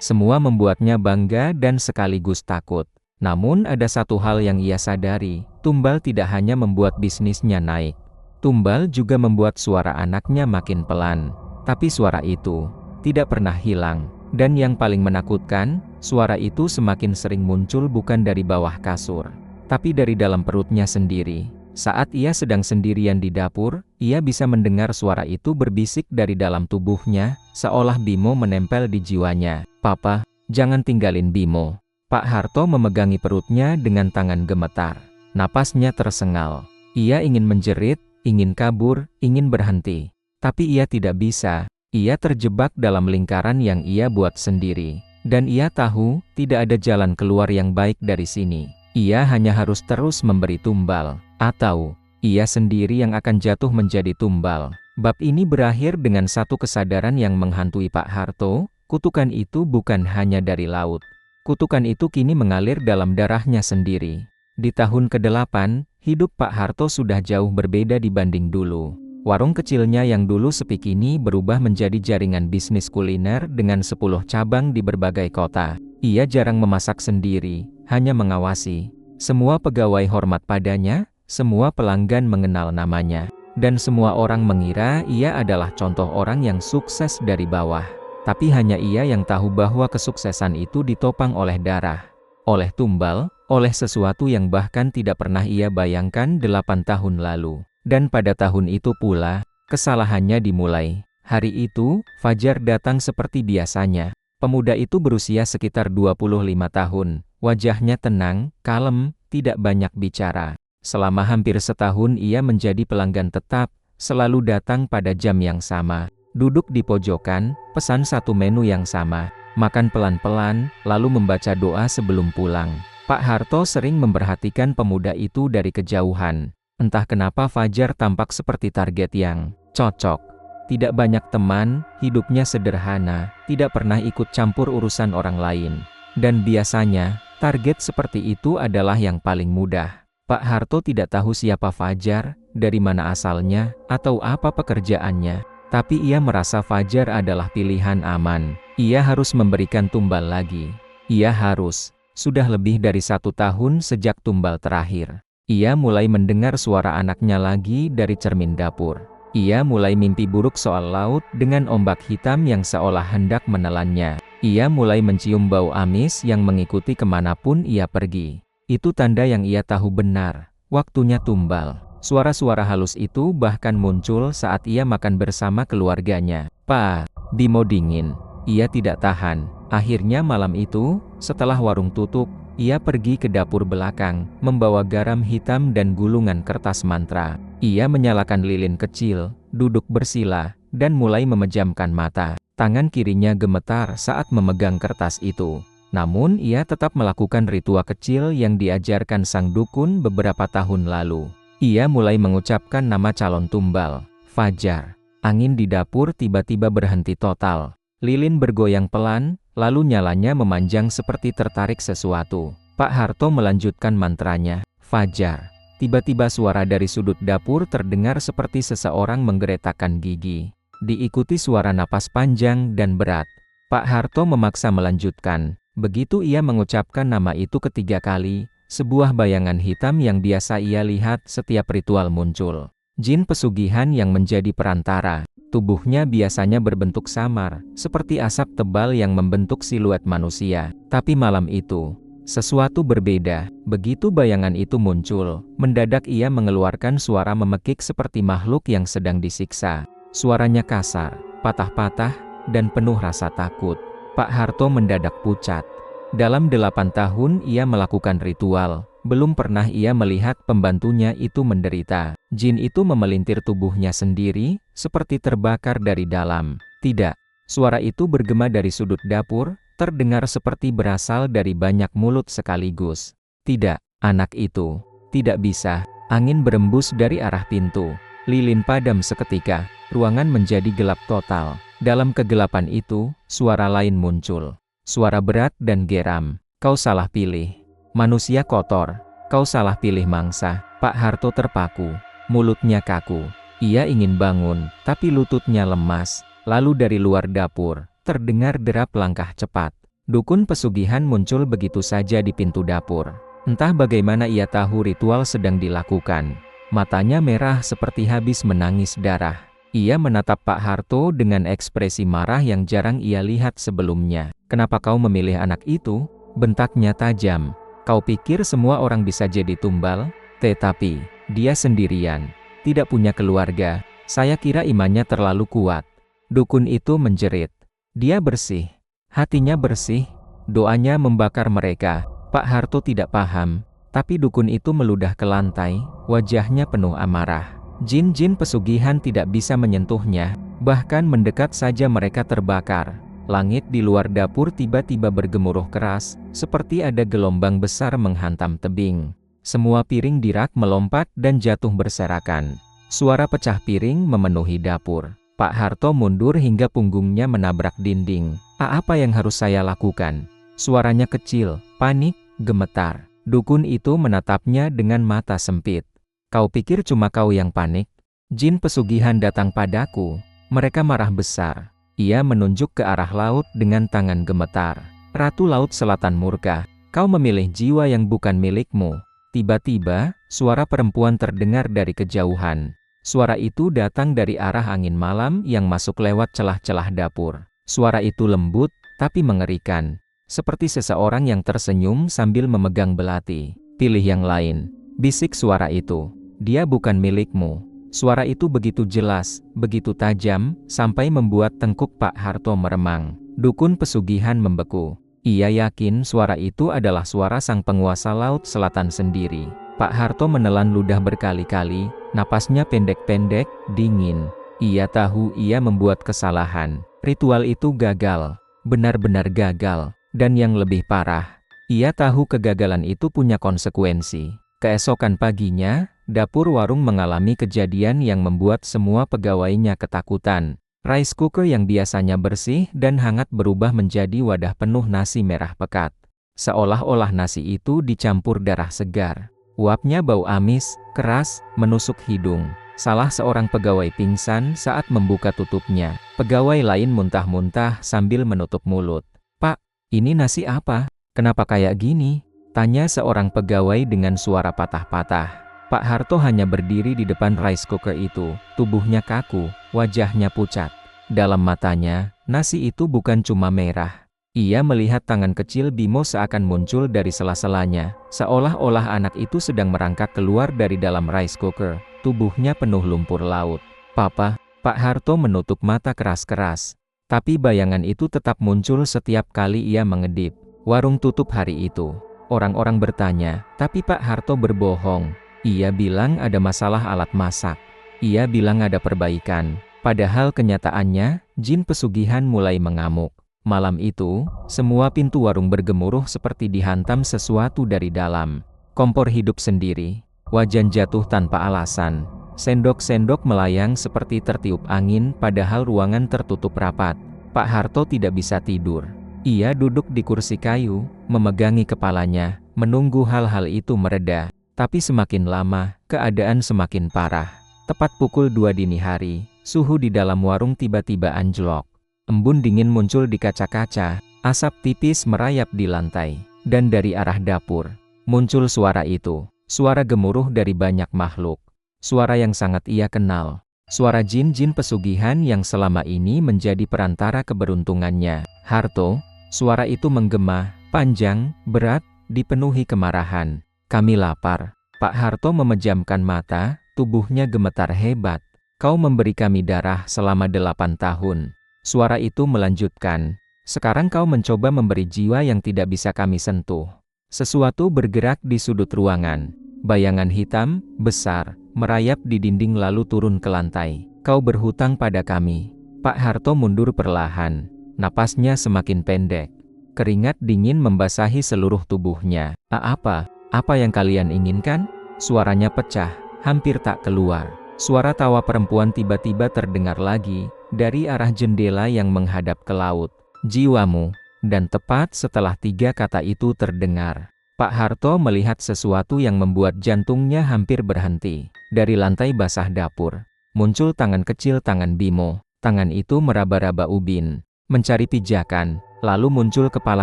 Semua membuatnya bangga dan sekaligus takut. Namun ada satu hal yang ia sadari, tumbal tidak hanya membuat bisnisnya naik. Tumbal juga membuat suara anaknya makin pelan. Tapi suara itu tidak pernah hilang. Dan yang paling menakutkan, suara itu semakin sering muncul bukan dari bawah kasur, tapi dari dalam perutnya sendiri. Saat ia sedang sendirian di dapur, ia bisa mendengar suara itu berbisik dari dalam tubuhnya, seolah Bimo menempel di jiwanya. "Papa, jangan tinggalin Bimo." Pak Harto memegangi perutnya dengan tangan gemetar. Napasnya tersengal. Ia ingin menjerit, ingin kabur, ingin berhenti. Tapi ia tidak bisa. Ia terjebak dalam lingkaran yang ia buat sendiri. Dan ia tahu, tidak ada jalan keluar yang baik dari sini. Ia hanya harus terus memberi tumbal. Atau, ia sendiri yang akan jatuh menjadi tumbal. Bab ini berakhir dengan satu kesadaran yang menghantui Pak Harto, kutukan itu bukan hanya dari laut. Kutukan itu kini mengalir dalam darahnya sendiri. Di tahun ke-8, hidup Pak Harto sudah jauh berbeda dibanding dulu. Warung kecilnya yang dulu sepi kini berubah menjadi jaringan bisnis kuliner dengan 10 cabang di berbagai kota. Ia jarang memasak sendiri, hanya mengawasi. Semua pegawai hormat padanya, semua pelanggan mengenal namanya, dan semua orang mengira ia adalah contoh orang yang sukses dari bawah. Tapi hanya ia yang tahu bahwa kesuksesan itu ditopang oleh darah, oleh tumbal, oleh sesuatu yang bahkan tidak pernah ia bayangkan 8 tahun lalu. Dan pada tahun itu pula, kesalahannya dimulai. Hari itu, Fajar datang seperti biasanya. Pemuda itu berusia sekitar 25 tahun, wajahnya tenang, kalem, tidak banyak bicara. Selama hampir setahun ia menjadi pelanggan tetap, selalu datang pada jam yang sama. Duduk di pojokan, pesan satu menu yang sama, makan pelan-pelan, lalu membaca doa sebelum pulang. Pak Harto sering memperhatikan pemuda itu dari kejauhan. Entah kenapa Fajar tampak seperti target yang cocok. Tidak banyak teman, hidupnya sederhana, tidak pernah ikut campur urusan orang lain. Dan biasanya, target seperti itu adalah yang paling mudah. Pak Harto tidak tahu siapa Fajar, dari mana asalnya, atau apa pekerjaannya. Tapi ia merasa Fajar adalah pilihan aman. Ia harus memberikan tumbal lagi. Ia harus. Sudah lebih dari 1 tahun sejak tumbal terakhir. Ia mulai mendengar suara anaknya lagi dari cermin dapur. Ia mulai mimpi buruk soal laut dengan ombak hitam yang seolah hendak menelannya. Ia mulai mencium bau amis yang mengikuti kemanapun ia pergi. Itu tanda yang ia tahu benar. Waktunya tumbal. Suara-suara halus itu bahkan muncul saat ia makan bersama keluarganya. "Pak, Bimo dingin." Ia tidak tahan. Akhirnya malam itu, setelah warung tutup, ia pergi ke dapur belakang, membawa garam hitam dan gulungan kertas mantra. Ia menyalakan lilin kecil, duduk bersila, dan mulai memejamkan mata. Tangan kirinya gemetar saat memegang kertas itu. Namun ia tetap melakukan ritual kecil yang diajarkan sang dukun beberapa tahun lalu. Ia mulai mengucapkan nama calon tumbal, Fajar. Angin di dapur tiba-tiba berhenti total. Lilin bergoyang pelan, lalu nyalanya memanjang seperti tertarik sesuatu. Pak Harto melanjutkan mantranya, Fajar. Tiba-tiba suara dari sudut dapur terdengar seperti seseorang menggeretakkan gigi. Diikuti suara napas panjang dan berat. Pak Harto memaksa melanjutkan. Begitu ia mengucapkan nama itu ketiga kali, sebuah bayangan hitam yang biasa ia lihat setiap ritual muncul. Jin pesugihan yang menjadi perantara. Tubuhnya biasanya berbentuk samar, seperti asap tebal yang membentuk siluet manusia. Tapi malam itu, Sesuatu berbeda. Begitu bayangan itu muncul, mendadak ia mengeluarkan suara memekik seperti makhluk yang sedang disiksa. Suaranya kasar, patah-patah, dan penuh rasa takut. Pak Harto mendadak pucat. Dalam 8 tahun ia melakukan ritual, belum pernah ia melihat pembantunya itu menderita. Jin itu memelintir tubuhnya sendiri, seperti terbakar dari dalam. Tidak. Suara itu bergema dari sudut dapur, terdengar seperti berasal dari banyak mulut sekaligus. Tidak, anak itu. Tidak bisa. Angin berembus dari arah pintu. Lilin padam seketika. Ruangan menjadi gelap total. Dalam kegelapan itu, suara lain muncul. Suara berat dan geram. Kau salah pilih. Manusia kotor. Kau salah pilih mangsa. Pak Harto terpaku. Mulutnya kaku. Ia ingin bangun, tapi lututnya lemas. Lalu dari luar dapur, terdengar derap langkah cepat. Dukun pesugihan muncul begitu saja di pintu dapur. Entah bagaimana ia tahu ritual sedang dilakukan. Matanya merah seperti habis menangis darah. Ia menatap Pak Harto dengan ekspresi marah yang jarang ia lihat sebelumnya. Kenapa kau memilih anak itu? Bentaknya tajam. Kau pikir semua orang bisa jadi tumbal? Tetapi, dia sendirian. Tidak punya keluarga. Saya kira imannya terlalu kuat. Dukun itu menjerit. Dia bersih. Hatinya bersih. Doanya membakar mereka. Pak Harto tidak paham. Tapi dukun itu meludah ke lantai. Wajahnya penuh amarah. Jin-jin pesugihan tidak bisa menyentuhnya. Bahkan mendekat saja mereka terbakar. Langit di luar dapur tiba-tiba bergemuruh keras. Seperti ada gelombang besar menghantam tebing. Semua piring di rak melompat dan jatuh berserakan. Suara pecah piring memenuhi dapur. Pak Harto mundur hingga punggungnya menabrak dinding. Apa yang harus saya lakukan? Suaranya kecil, panik, gemetar. Dukun itu menatapnya dengan mata sempit. Kau pikir cuma kau yang panik? Jin pesugihan datang padaku. Mereka marah besar. Ia menunjuk ke arah laut dengan tangan gemetar. Ratu Laut Selatan murka. Kau memilih jiwa yang bukan milikmu. Tiba-tiba, suara perempuan terdengar dari kejauhan. Suara itu datang dari arah angin malam yang masuk lewat celah-celah dapur. Suara itu lembut, tapi mengerikan. Seperti seseorang yang tersenyum sambil memegang belati. Pilih yang lain. Bisik suara itu. Dia bukan milikmu. Suara itu begitu jelas, begitu tajam, sampai membuat tengkuk Pak Harto meremang. Dukun pesugihan membeku. Ia yakin suara itu adalah suara sang penguasa Laut Selatan sendiri. Pak Harto menelan ludah berkali-kali, napasnya pendek-pendek, dingin. Ia tahu ia membuat kesalahan. Ritual itu gagal, benar-benar gagal. Dan yang lebih parah, ia tahu kegagalan itu punya konsekuensi. Keesokan paginya, dapur warung mengalami kejadian yang membuat semua pegawainya ketakutan. Rice cooker yang biasanya bersih dan hangat berubah menjadi wadah penuh nasi merah pekat. Seolah-olah nasi itu dicampur darah segar. Uapnya bau amis, keras, menusuk hidung. Salah seorang pegawai pingsan saat membuka tutupnya. Pegawai lain muntah-muntah sambil menutup mulut. Pak, ini nasi apa? Kenapa kayak gini? Tanya seorang pegawai dengan suara patah-patah. Pak Harto hanya berdiri di depan rice cooker itu. Tubuhnya kaku, wajahnya pucat. Dalam matanya, nasi itu bukan cuma merah. Ia melihat tangan kecil Bimo seakan muncul dari sela-selanya, seolah-olah anak itu sedang merangkak keluar dari dalam rice cooker. Tubuhnya penuh lumpur laut. Papa, Pak Harto menutup mata keras-keras. Tapi bayangan itu tetap muncul setiap kali ia mengedip. Warung tutup hari itu. Orang-orang bertanya, tapi Pak Harto berbohong. Ia bilang ada masalah alat masak. Ia bilang ada perbaikan. Padahal kenyataannya, jin pesugihan mulai mengamuk. Malam itu, semua pintu warung bergemuruh seperti dihantam sesuatu dari dalam. Kompor hidup sendiri. Wajan jatuh tanpa alasan. Sendok-sendok melayang seperti tertiup angin padahal ruangan tertutup rapat. Pak Harto tidak bisa tidur. Ia duduk di kursi kayu, memegangi kepalanya, menunggu hal-hal itu mereda. Tapi semakin lama, keadaan semakin parah. Tepat pukul 2 dini hari, suhu di dalam warung tiba-tiba anjlok. Embun dingin muncul di kaca-kaca, asap tipis merayap di lantai. Dan dari arah dapur, muncul suara itu. Suara gemuruh dari banyak makhluk. Suara yang sangat ia kenal. Suara jin-jin pesugihan yang selama ini menjadi perantara keberuntungannya. Harto, suara itu menggema, panjang, berat, dipenuhi kemarahan. "Kami lapar." Pak Harto memejamkan mata, tubuhnya gemetar hebat. "Kau memberi kami darah selama 8 tahun. Suara itu melanjutkan, "Sekarang kau mencoba memberi jiwa yang tidak bisa kami sentuh." Sesuatu bergerak di sudut ruangan. Bayangan hitam, besar, merayap di dinding lalu turun ke lantai. "Kau berhutang pada kami." Pak Harto mundur perlahan. Napasnya semakin pendek. Keringat dingin membasahi seluruh tubuhnya. Apa yang kalian inginkan?" Suaranya pecah, hampir tak keluar. Suara tawa perempuan tiba-tiba terdengar lagi, dari arah jendela yang menghadap ke laut. "Jiwamu." Dan tepat setelah 3 kata itu terdengar, Pak Harto melihat sesuatu yang membuat jantungnya hampir berhenti. Dari lantai basah dapur, muncul tangan kecil tangan Bimo. Tangan itu meraba-raba ubin, mencari pijakan, lalu muncul kepala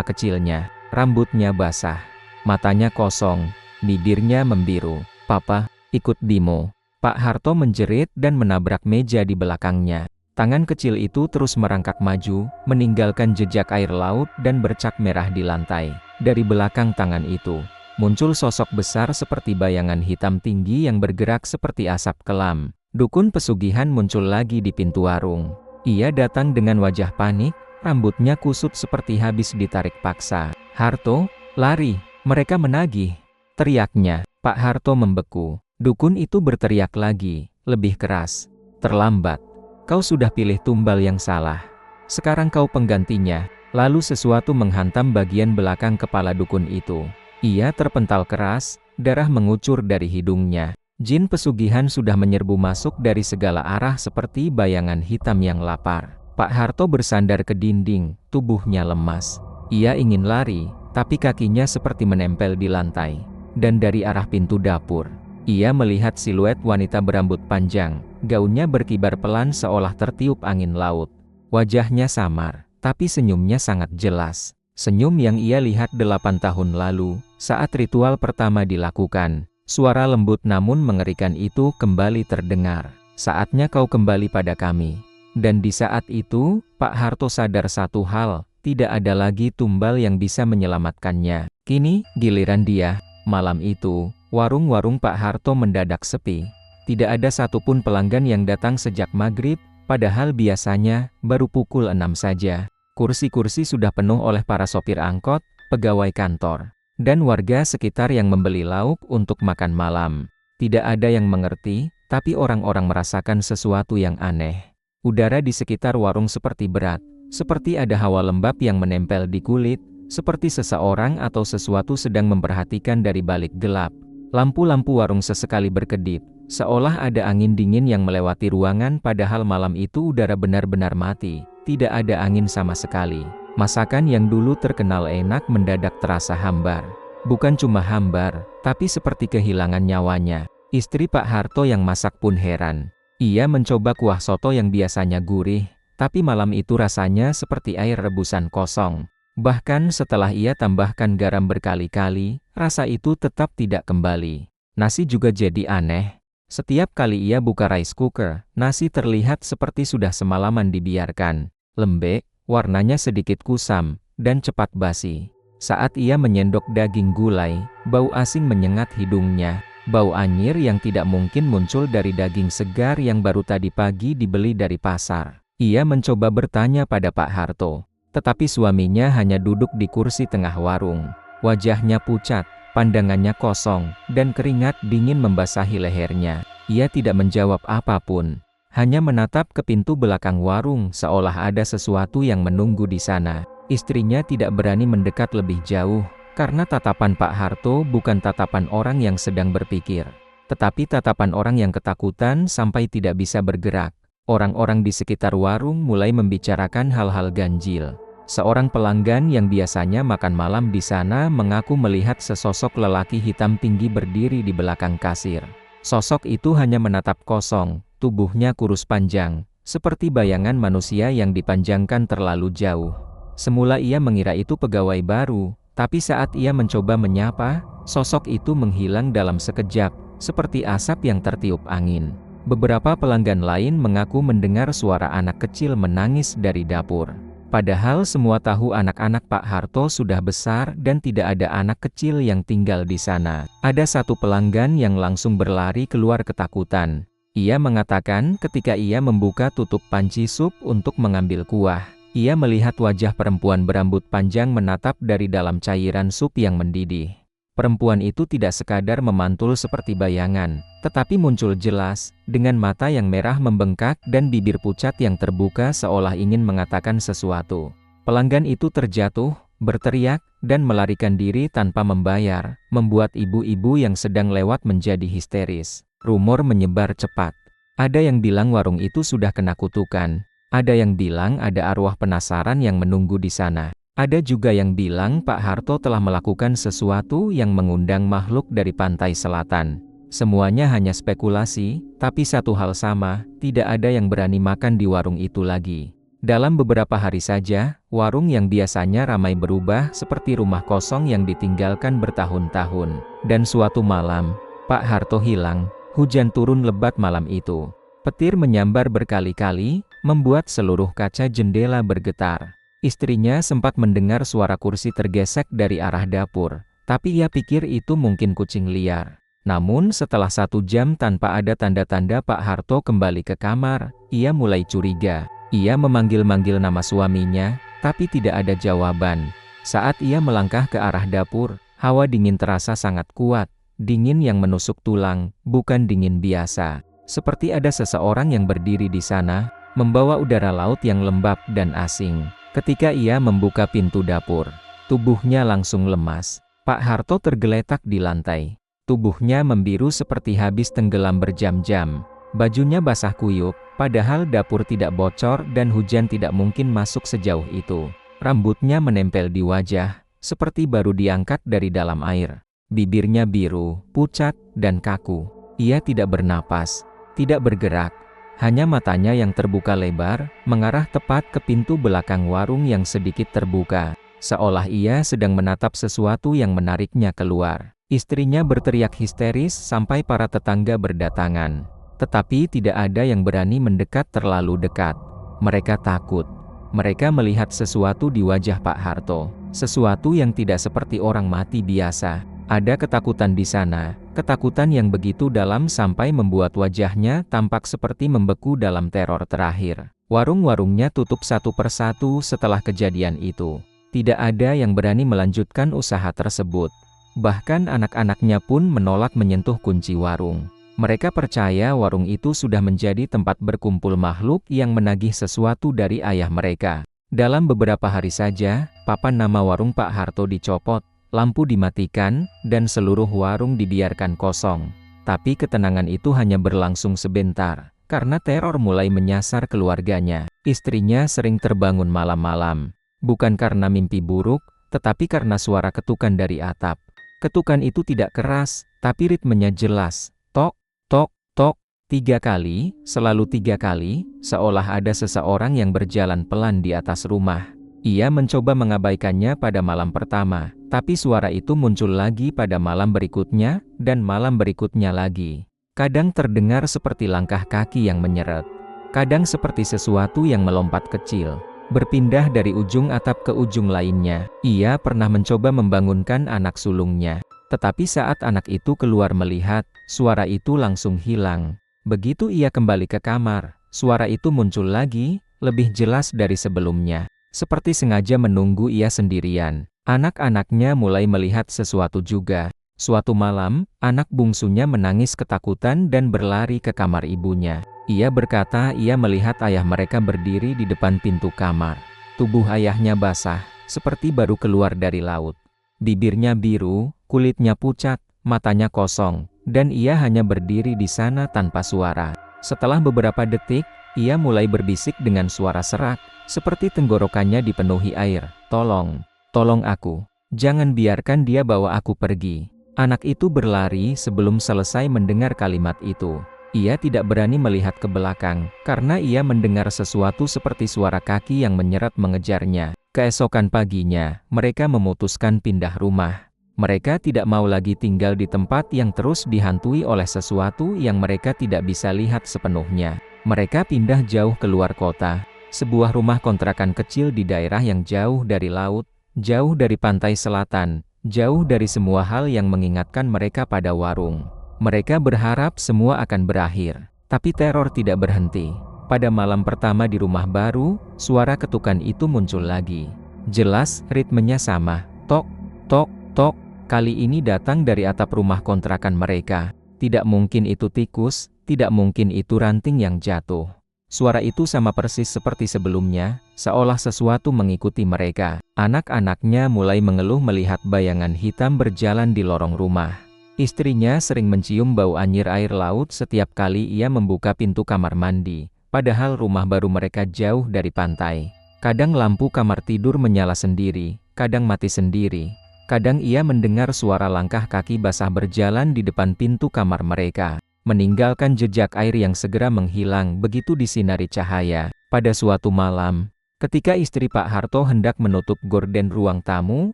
kecilnya, rambutnya basah, matanya kosong, bibirnya membiru. "Papa, ikut Bimo." Pak Harto menjerit dan menabrak meja di belakangnya. Tangan kecil itu terus merangkak maju, meninggalkan jejak air laut dan bercak merah di lantai. Dari belakang tangan itu, muncul sosok besar seperti bayangan hitam tinggi yang bergerak seperti asap kelam. Dukun pesugihan muncul lagi di pintu warung. Ia datang dengan wajah panik, rambutnya kusut seperti habis ditarik paksa. "Harto, lari, mereka menagih!" teriaknya. Pak Harto membeku. Dukun itu berteriak lagi, lebih keras. "Terlambat. Kau sudah pilih tumbal yang salah. Sekarang kau penggantinya." Lalu sesuatu menghantam bagian belakang kepala dukun itu. Ia terpental keras, darah mengucur dari hidungnya. Jin pesugihan sudah menyerbu masuk dari segala arah seperti bayangan hitam yang lapar. Pak Harto bersandar ke dinding, tubuhnya lemas. Ia ingin lari, tapi kakinya seperti menempel di lantai. Dan dari arah pintu dapur, ia melihat siluet wanita berambut panjang. Gaunnya berkibar pelan seolah tertiup angin laut. Wajahnya samar, tapi senyumnya sangat jelas. Senyum yang ia lihat 8 tahun lalu, saat ritual pertama dilakukan. Suara lembut namun mengerikan itu kembali terdengar. "Saatnya kau kembali pada kami." Dan di saat itu, Pak Harto sadar satu hal, tidak ada lagi tumbal yang bisa menyelamatkannya. Kini, giliran dia. Malam itu, warung-warung Pak Harto mendadak sepi. Tidak ada satupun pelanggan yang datang sejak maghrib, padahal biasanya, baru pukul 6 saja. Kursi-kursi sudah penuh oleh para sopir angkot, pegawai kantor, dan warga sekitar yang membeli lauk untuk makan malam. Tidak ada yang mengerti, tapi orang-orang merasakan sesuatu yang aneh. Udara di sekitar warung seperti berat, seperti ada hawa lembab yang menempel di kulit, seperti seseorang atau sesuatu sedang memperhatikan dari balik gelap. Lampu-lampu warung sesekali berkedip, seolah ada angin dingin yang melewati ruangan padahal malam itu udara benar-benar mati, tidak ada angin sama sekali. Masakan yang dulu terkenal enak mendadak terasa hambar. Bukan cuma hambar, tapi seperti kehilangan nyawanya. Istri Pak Harto yang masak pun heran. Ia mencoba kuah soto yang biasanya gurih, tapi malam itu rasanya seperti air rebusan kosong. Bahkan setelah ia tambahkan garam berkali-kali, rasa itu tetap tidak kembali. Nasi juga jadi aneh. Setiap kali ia buka rice cooker, nasi terlihat seperti sudah semalaman dibiarkan. Lembek, warnanya sedikit kusam, dan cepat basi. Saat ia menyendok daging gulai, bau asing menyengat hidungnya. Bau anyir yang tidak mungkin muncul dari daging segar yang baru tadi pagi dibeli dari pasar. Ia mencoba bertanya pada Pak Harto, tetapi suaminya hanya duduk di kursi tengah warung. Wajahnya pucat, pandangannya kosong, dan keringat dingin membasahi lehernya. Ia tidak menjawab apapun, hanya menatap ke pintu belakang warung seolah ada sesuatu yang menunggu di sana. Istrinya tidak berani mendekat lebih jauh, karena tatapan Pak Harto bukan tatapan orang yang sedang berpikir, tetapi tatapan orang yang ketakutan sampai tidak bisa bergerak. Orang-orang di sekitar warung mulai membicarakan hal-hal ganjil. Seorang pelanggan yang biasanya makan malam di sana mengaku melihat sesosok lelaki hitam tinggi berdiri di belakang kasir. Sosok itu hanya menatap kosong, tubuhnya kurus panjang, seperti bayangan manusia yang dipanjangkan terlalu jauh. Semula ia mengira itu pegawai baru, tapi saat ia mencoba menyapa, sosok itu menghilang dalam sekejap, seperti asap yang tertiup angin. Beberapa pelanggan lain mengaku mendengar suara anak kecil menangis dari dapur. Padahal semua tahu anak-anak Pak Harto sudah besar dan tidak ada anak kecil yang tinggal di sana. Ada satu pelanggan yang langsung berlari keluar ketakutan. Ia mengatakan ketika ia membuka tutup panci sup untuk mengambil kuah, ia melihat wajah perempuan berambut panjang menatap dari dalam cairan sup yang mendidih. Perempuan itu tidak sekadar memantul seperti bayangan, tetapi muncul jelas, dengan mata yang merah membengkak dan bibir pucat yang terbuka seolah ingin mengatakan sesuatu. Pelanggan itu terjatuh, berteriak, dan melarikan diri tanpa membayar, membuat ibu-ibu yang sedang lewat menjadi histeris. Rumor menyebar cepat. Ada yang bilang warung itu sudah kena kutukan. Ada yang bilang ada arwah penasaran yang menunggu di sana. Ada juga yang bilang Pak Harto telah melakukan sesuatu yang mengundang makhluk dari pantai selatan. Semuanya hanya spekulasi, tapi satu hal sama, tidak ada yang berani makan di warung itu lagi. Dalam beberapa hari saja, warung yang biasanya ramai berubah seperti rumah kosong yang ditinggalkan bertahun-tahun. Dan suatu malam, Pak Harto hilang, hujan turun lebat malam itu. Petir menyambar berkali-kali, membuat seluruh kaca jendela bergetar. Istrinya sempat mendengar suara kursi tergesek dari arah dapur, tapi ia pikir itu mungkin kucing liar. Namun setelah 1 jam tanpa ada tanda-tanda Pak Harto kembali ke kamar, ia mulai curiga. Ia memanggil-manggil nama suaminya, tapi tidak ada jawaban. Saat ia melangkah ke arah dapur, hawa dingin terasa sangat kuat, dingin yang menusuk tulang, bukan dingin biasa. Seperti ada seseorang yang berdiri di sana, membawa udara laut yang lembab dan asing. Ketika ia membuka pintu dapur, tubuhnya langsung lemas. Pak Harto tergeletak di lantai. Tubuhnya membiru seperti habis tenggelam berjam-jam. Bajunya basah kuyup, padahal dapur tidak bocor dan hujan tidak mungkin masuk sejauh itu. Rambutnya menempel di wajah, seperti baru diangkat dari dalam air. Bibirnya biru, pucat, dan kaku. Ia tidak bernapas, tidak bergerak. Hanya matanya yang terbuka lebar, mengarah tepat ke pintu belakang warung yang sedikit terbuka. Seolah ia sedang menatap sesuatu yang menariknya keluar. Istrinya berteriak histeris sampai para tetangga berdatangan. Tetapi tidak ada yang berani mendekat terlalu dekat. Mereka takut. Mereka melihat sesuatu di wajah Pak Harto. Sesuatu yang tidak seperti orang mati biasa. Ada ketakutan di sana, ketakutan yang begitu dalam sampai membuat wajahnya tampak seperti membeku dalam teror terakhir. Warung-warungnya tutup satu persatu setelah kejadian itu. Tidak ada yang berani melanjutkan usaha tersebut. Bahkan anak-anaknya pun menolak menyentuh kunci warung. Mereka percaya warung itu sudah menjadi tempat berkumpul makhluk yang menagih sesuatu dari ayah mereka. Dalam beberapa hari saja, papan nama warung Pak Harto dicopot. Lampu dimatikan, dan seluruh warung dibiarkan kosong. Tapi ketenangan itu hanya berlangsung sebentar, karena teror mulai menyasar keluarganya. Istrinya sering terbangun malam-malam. Bukan karena mimpi buruk, tetapi karena suara ketukan dari atap. Ketukan itu tidak keras, tapi ritmenya jelas. Tok, tok, tok, 3 kali, selalu 3 kali, seolah ada seseorang yang berjalan pelan di atas rumah. Ia mencoba mengabaikannya pada malam pertama, tapi suara itu muncul lagi pada malam berikutnya, dan malam berikutnya lagi. Kadang terdengar seperti langkah kaki yang menyeret. Kadang seperti sesuatu yang melompat kecil, berpindah dari ujung atap ke ujung lainnya. Ia pernah mencoba membangunkan anak sulungnya. Tetapi saat anak itu keluar melihat, suara itu langsung hilang. Begitu ia kembali ke kamar, suara itu muncul lagi, lebih jelas dari sebelumnya. Seperti sengaja menunggu ia sendirian. Anak-anaknya mulai melihat sesuatu juga. Suatu malam, anak bungsunya menangis ketakutan dan berlari ke kamar ibunya. Ia berkata ia melihat ayah mereka berdiri di depan pintu kamar. Tubuh ayahnya basah, seperti baru keluar dari laut. Bibirnya biru, kulitnya pucat, matanya kosong, dan ia hanya berdiri di sana tanpa suara. Setelah beberapa detik, ia mulai berbisik dengan suara serak, seperti tenggorokannya dipenuhi air. Tolong, tolong aku. Jangan biarkan dia bawa aku pergi. Anak itu berlari sebelum selesai mendengar kalimat itu. Ia tidak berani melihat ke belakang, karena ia mendengar sesuatu seperti suara kaki yang menyeret mengejarnya. Keesokan paginya, mereka memutuskan pindah rumah. Mereka tidak mau lagi tinggal di tempat yang terus dihantui oleh sesuatu yang mereka tidak bisa lihat sepenuhnya. Mereka pindah jauh keluar kota. Sebuah rumah kontrakan kecil di daerah yang jauh dari laut, jauh dari pantai selatan, jauh dari semua hal yang mengingatkan mereka pada warung. Mereka berharap semua akan berakhir, tapi teror tidak berhenti. Pada malam pertama di rumah baru, suara ketukan itu muncul lagi. Jelas, ritmenya sama, tok, tok, tok. Kali ini datang dari atap rumah kontrakan mereka. Tidak mungkin itu tikus, tidak mungkin itu ranting yang jatuh. Suara itu sama persis seperti sebelumnya, seolah sesuatu mengikuti mereka. Anak-anaknya mulai mengeluh melihat bayangan hitam berjalan di lorong rumah. Istrinya sering mencium bau anyir air laut setiap kali ia membuka pintu kamar mandi, padahal rumah baru mereka jauh dari pantai. Kadang lampu kamar tidur menyala sendiri, kadang mati sendiri. Kadang ia mendengar suara langkah kaki basah berjalan di depan pintu kamar mereka, meninggalkan jejak air yang segera menghilang begitu disinari cahaya. Pada suatu malam, ketika istri Pak Harto hendak menutup gorden ruang tamu,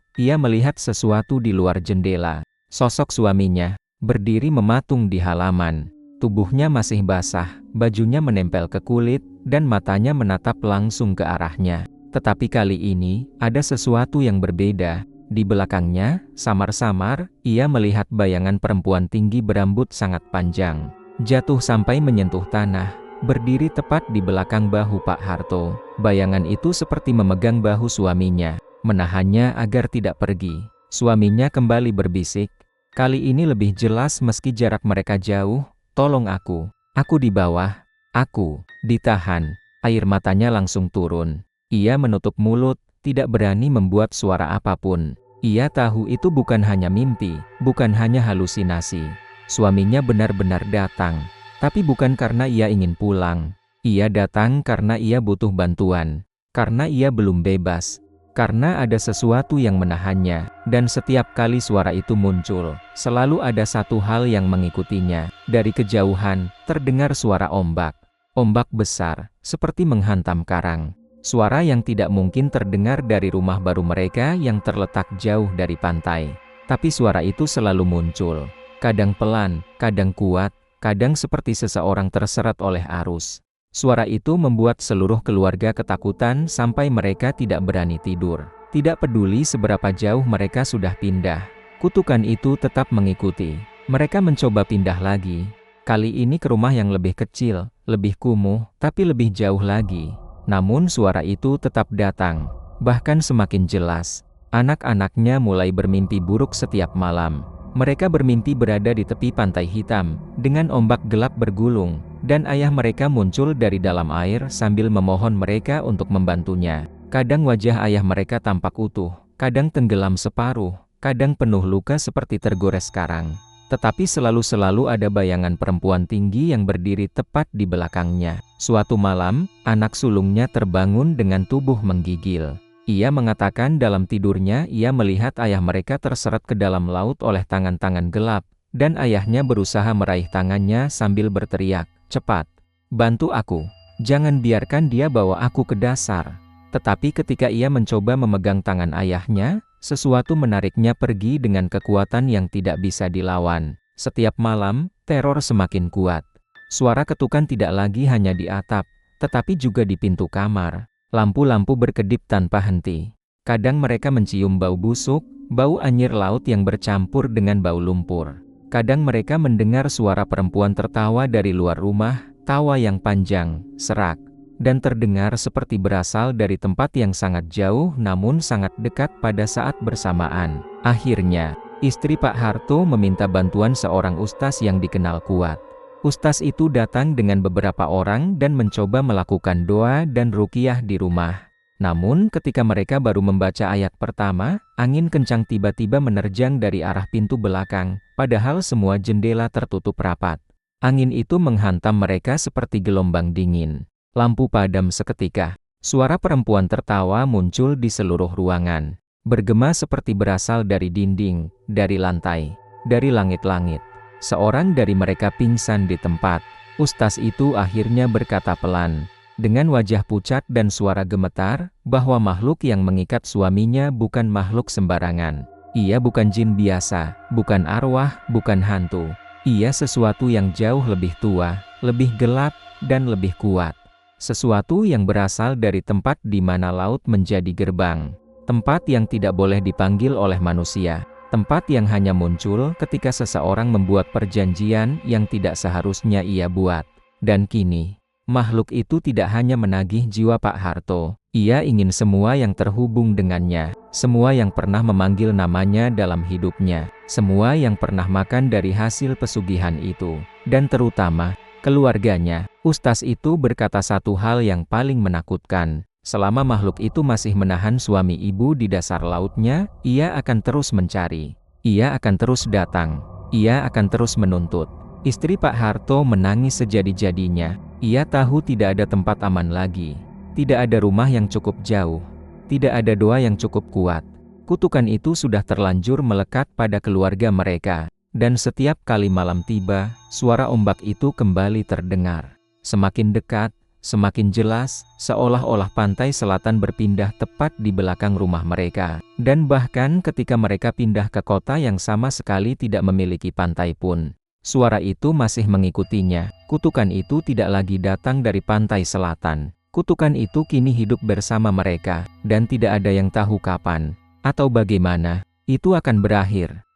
ia melihat sesuatu di luar jendela. Sosok suaminya, berdiri mematung di halaman. Tubuhnya masih basah, bajunya menempel ke kulit, dan matanya menatap langsung ke arahnya. Tetapi kali ini, ada sesuatu yang berbeda. Di belakangnya, samar-samar, ia melihat bayangan perempuan tinggi berambut sangat panjang, jatuh sampai menyentuh tanah, berdiri tepat di belakang bahu Pak Harto. Bayangan itu seperti memegang bahu suaminya, menahannya agar tidak pergi. Suaminya kembali berbisik, kali ini lebih jelas meski jarak mereka jauh, "Tolong aku di bawah, aku ditahan." Air matanya langsung turun. Ia menutup mulut, tidak berani membuat suara apapun. Ia tahu itu bukan hanya mimpi, bukan hanya halusinasi. Suaminya benar-benar datang. Tapi bukan karena ia ingin pulang. Ia datang karena ia butuh bantuan. Karena ia belum bebas. Karena ada sesuatu yang menahannya. Dan setiap kali suara itu muncul, selalu ada satu hal yang mengikutinya. Dari kejauhan, terdengar suara ombak. Ombak besar, seperti menghantam karang. Suara yang tidak mungkin terdengar dari rumah baru mereka yang terletak jauh dari pantai. Tapi suara itu selalu muncul. Kadang pelan, kadang kuat, kadang seperti seseorang terseret oleh arus. Suara itu membuat seluruh keluarga ketakutan sampai mereka tidak berani tidur. Tidak peduli seberapa jauh mereka sudah pindah, kutukan itu tetap mengikuti. Mereka mencoba pindah lagi. Kali ini ke rumah yang lebih kecil, lebih kumuh, tapi lebih jauh lagi. Namun suara itu tetap datang, bahkan semakin jelas. Anak-anaknya mulai bermimpi buruk setiap malam. Mereka bermimpi berada di tepi pantai hitam, dengan ombak gelap bergulung, dan ayah mereka muncul dari dalam air sambil memohon mereka untuk membantunya. Kadang wajah ayah mereka tampak utuh, kadang tenggelam separuh, kadang penuh luka seperti tergores karang. Tetapi selalu ada bayangan perempuan tinggi yang berdiri tepat di belakangnya. Suatu malam, anak sulungnya terbangun dengan tubuh menggigil. Ia mengatakan dalam tidurnya ia melihat ayah mereka terseret ke dalam laut oleh tangan-tangan gelap, dan ayahnya berusaha meraih tangannya sambil berteriak, "Cepat, bantu aku. Jangan biarkan dia bawa aku ke dasar." Tetapi ketika ia mencoba memegang tangan ayahnya, sesuatu menariknya pergi dengan kekuatan yang tidak bisa dilawan. Setiap malam, teror semakin kuat. Suara ketukan tidak lagi hanya di atap, tetapi juga di pintu kamar. Lampu-lampu berkedip tanpa henti. Kadang mereka mencium bau busuk, bau anyir laut yang bercampur dengan bau lumpur. Kadang mereka mendengar suara perempuan tertawa dari luar rumah, tawa yang panjang, serak, dan terdengar seperti berasal dari tempat yang sangat jauh namun sangat dekat pada saat bersamaan. Akhirnya, istri Pak Harto meminta bantuan seorang ustaz yang dikenal kuat. Ustaz itu datang dengan beberapa orang dan mencoba melakukan doa dan ruqyah di rumah. Namun ketika mereka baru membaca ayat pertama, angin kencang tiba-tiba menerjang dari arah pintu belakang, padahal semua jendela tertutup rapat. Angin itu menghantam mereka seperti gelombang dingin. Lampu padam seketika. Suara perempuan tertawa muncul di seluruh ruangan. Bergema seperti berasal dari dinding, dari lantai, dari langit-langit. Seorang dari mereka pingsan di tempat. Ustaz itu akhirnya berkata pelan, dengan wajah pucat dan suara gemetar, bahwa makhluk yang mengikat suaminya bukan makhluk sembarangan. Ia bukan jin biasa, bukan arwah, bukan hantu. Ia sesuatu yang jauh lebih tua, lebih gelap, dan lebih kuat. sesuatu yang berasal dari tempat di mana laut menjadi gerbang, tempat yang tidak boleh dipanggil oleh manusia, tempat yang hanya muncul ketika seseorang membuat perjanjian yang tidak seharusnya ia buat. Dan kini, makhluk itu tidak hanya menagih jiwa Pak Harto, ia ingin semua yang terhubung dengannya, semua yang pernah memanggil namanya dalam hidupnya, semua yang pernah makan dari hasil pesugihan itu, dan terutama, keluarganya. Ustaz itu berkata satu hal yang paling menakutkan, selama makhluk itu masih menahan suami ibu di dasar lautnya, ia akan terus mencari, ia akan terus datang, ia akan terus menuntut. Istri Pak Harto menangis sejadi-jadinya. Ia tahu tidak ada tempat aman lagi. Tidak ada rumah yang cukup jauh. Tidak ada doa yang cukup kuat. Kutukan itu sudah terlanjur melekat pada keluarga mereka. Dan setiap kali malam tiba, suara ombak itu kembali terdengar. Semakin dekat, semakin jelas, seolah-olah pantai selatan berpindah tepat di belakang rumah mereka. Dan bahkan ketika mereka pindah ke kota yang sama sekali tidak memiliki pantai pun, suara itu masih mengikutinya. Kutukan itu tidak lagi datang dari pantai selatan. Kutukan itu kini hidup bersama mereka, dan tidak ada yang tahu kapan, atau bagaimana, itu akan berakhir.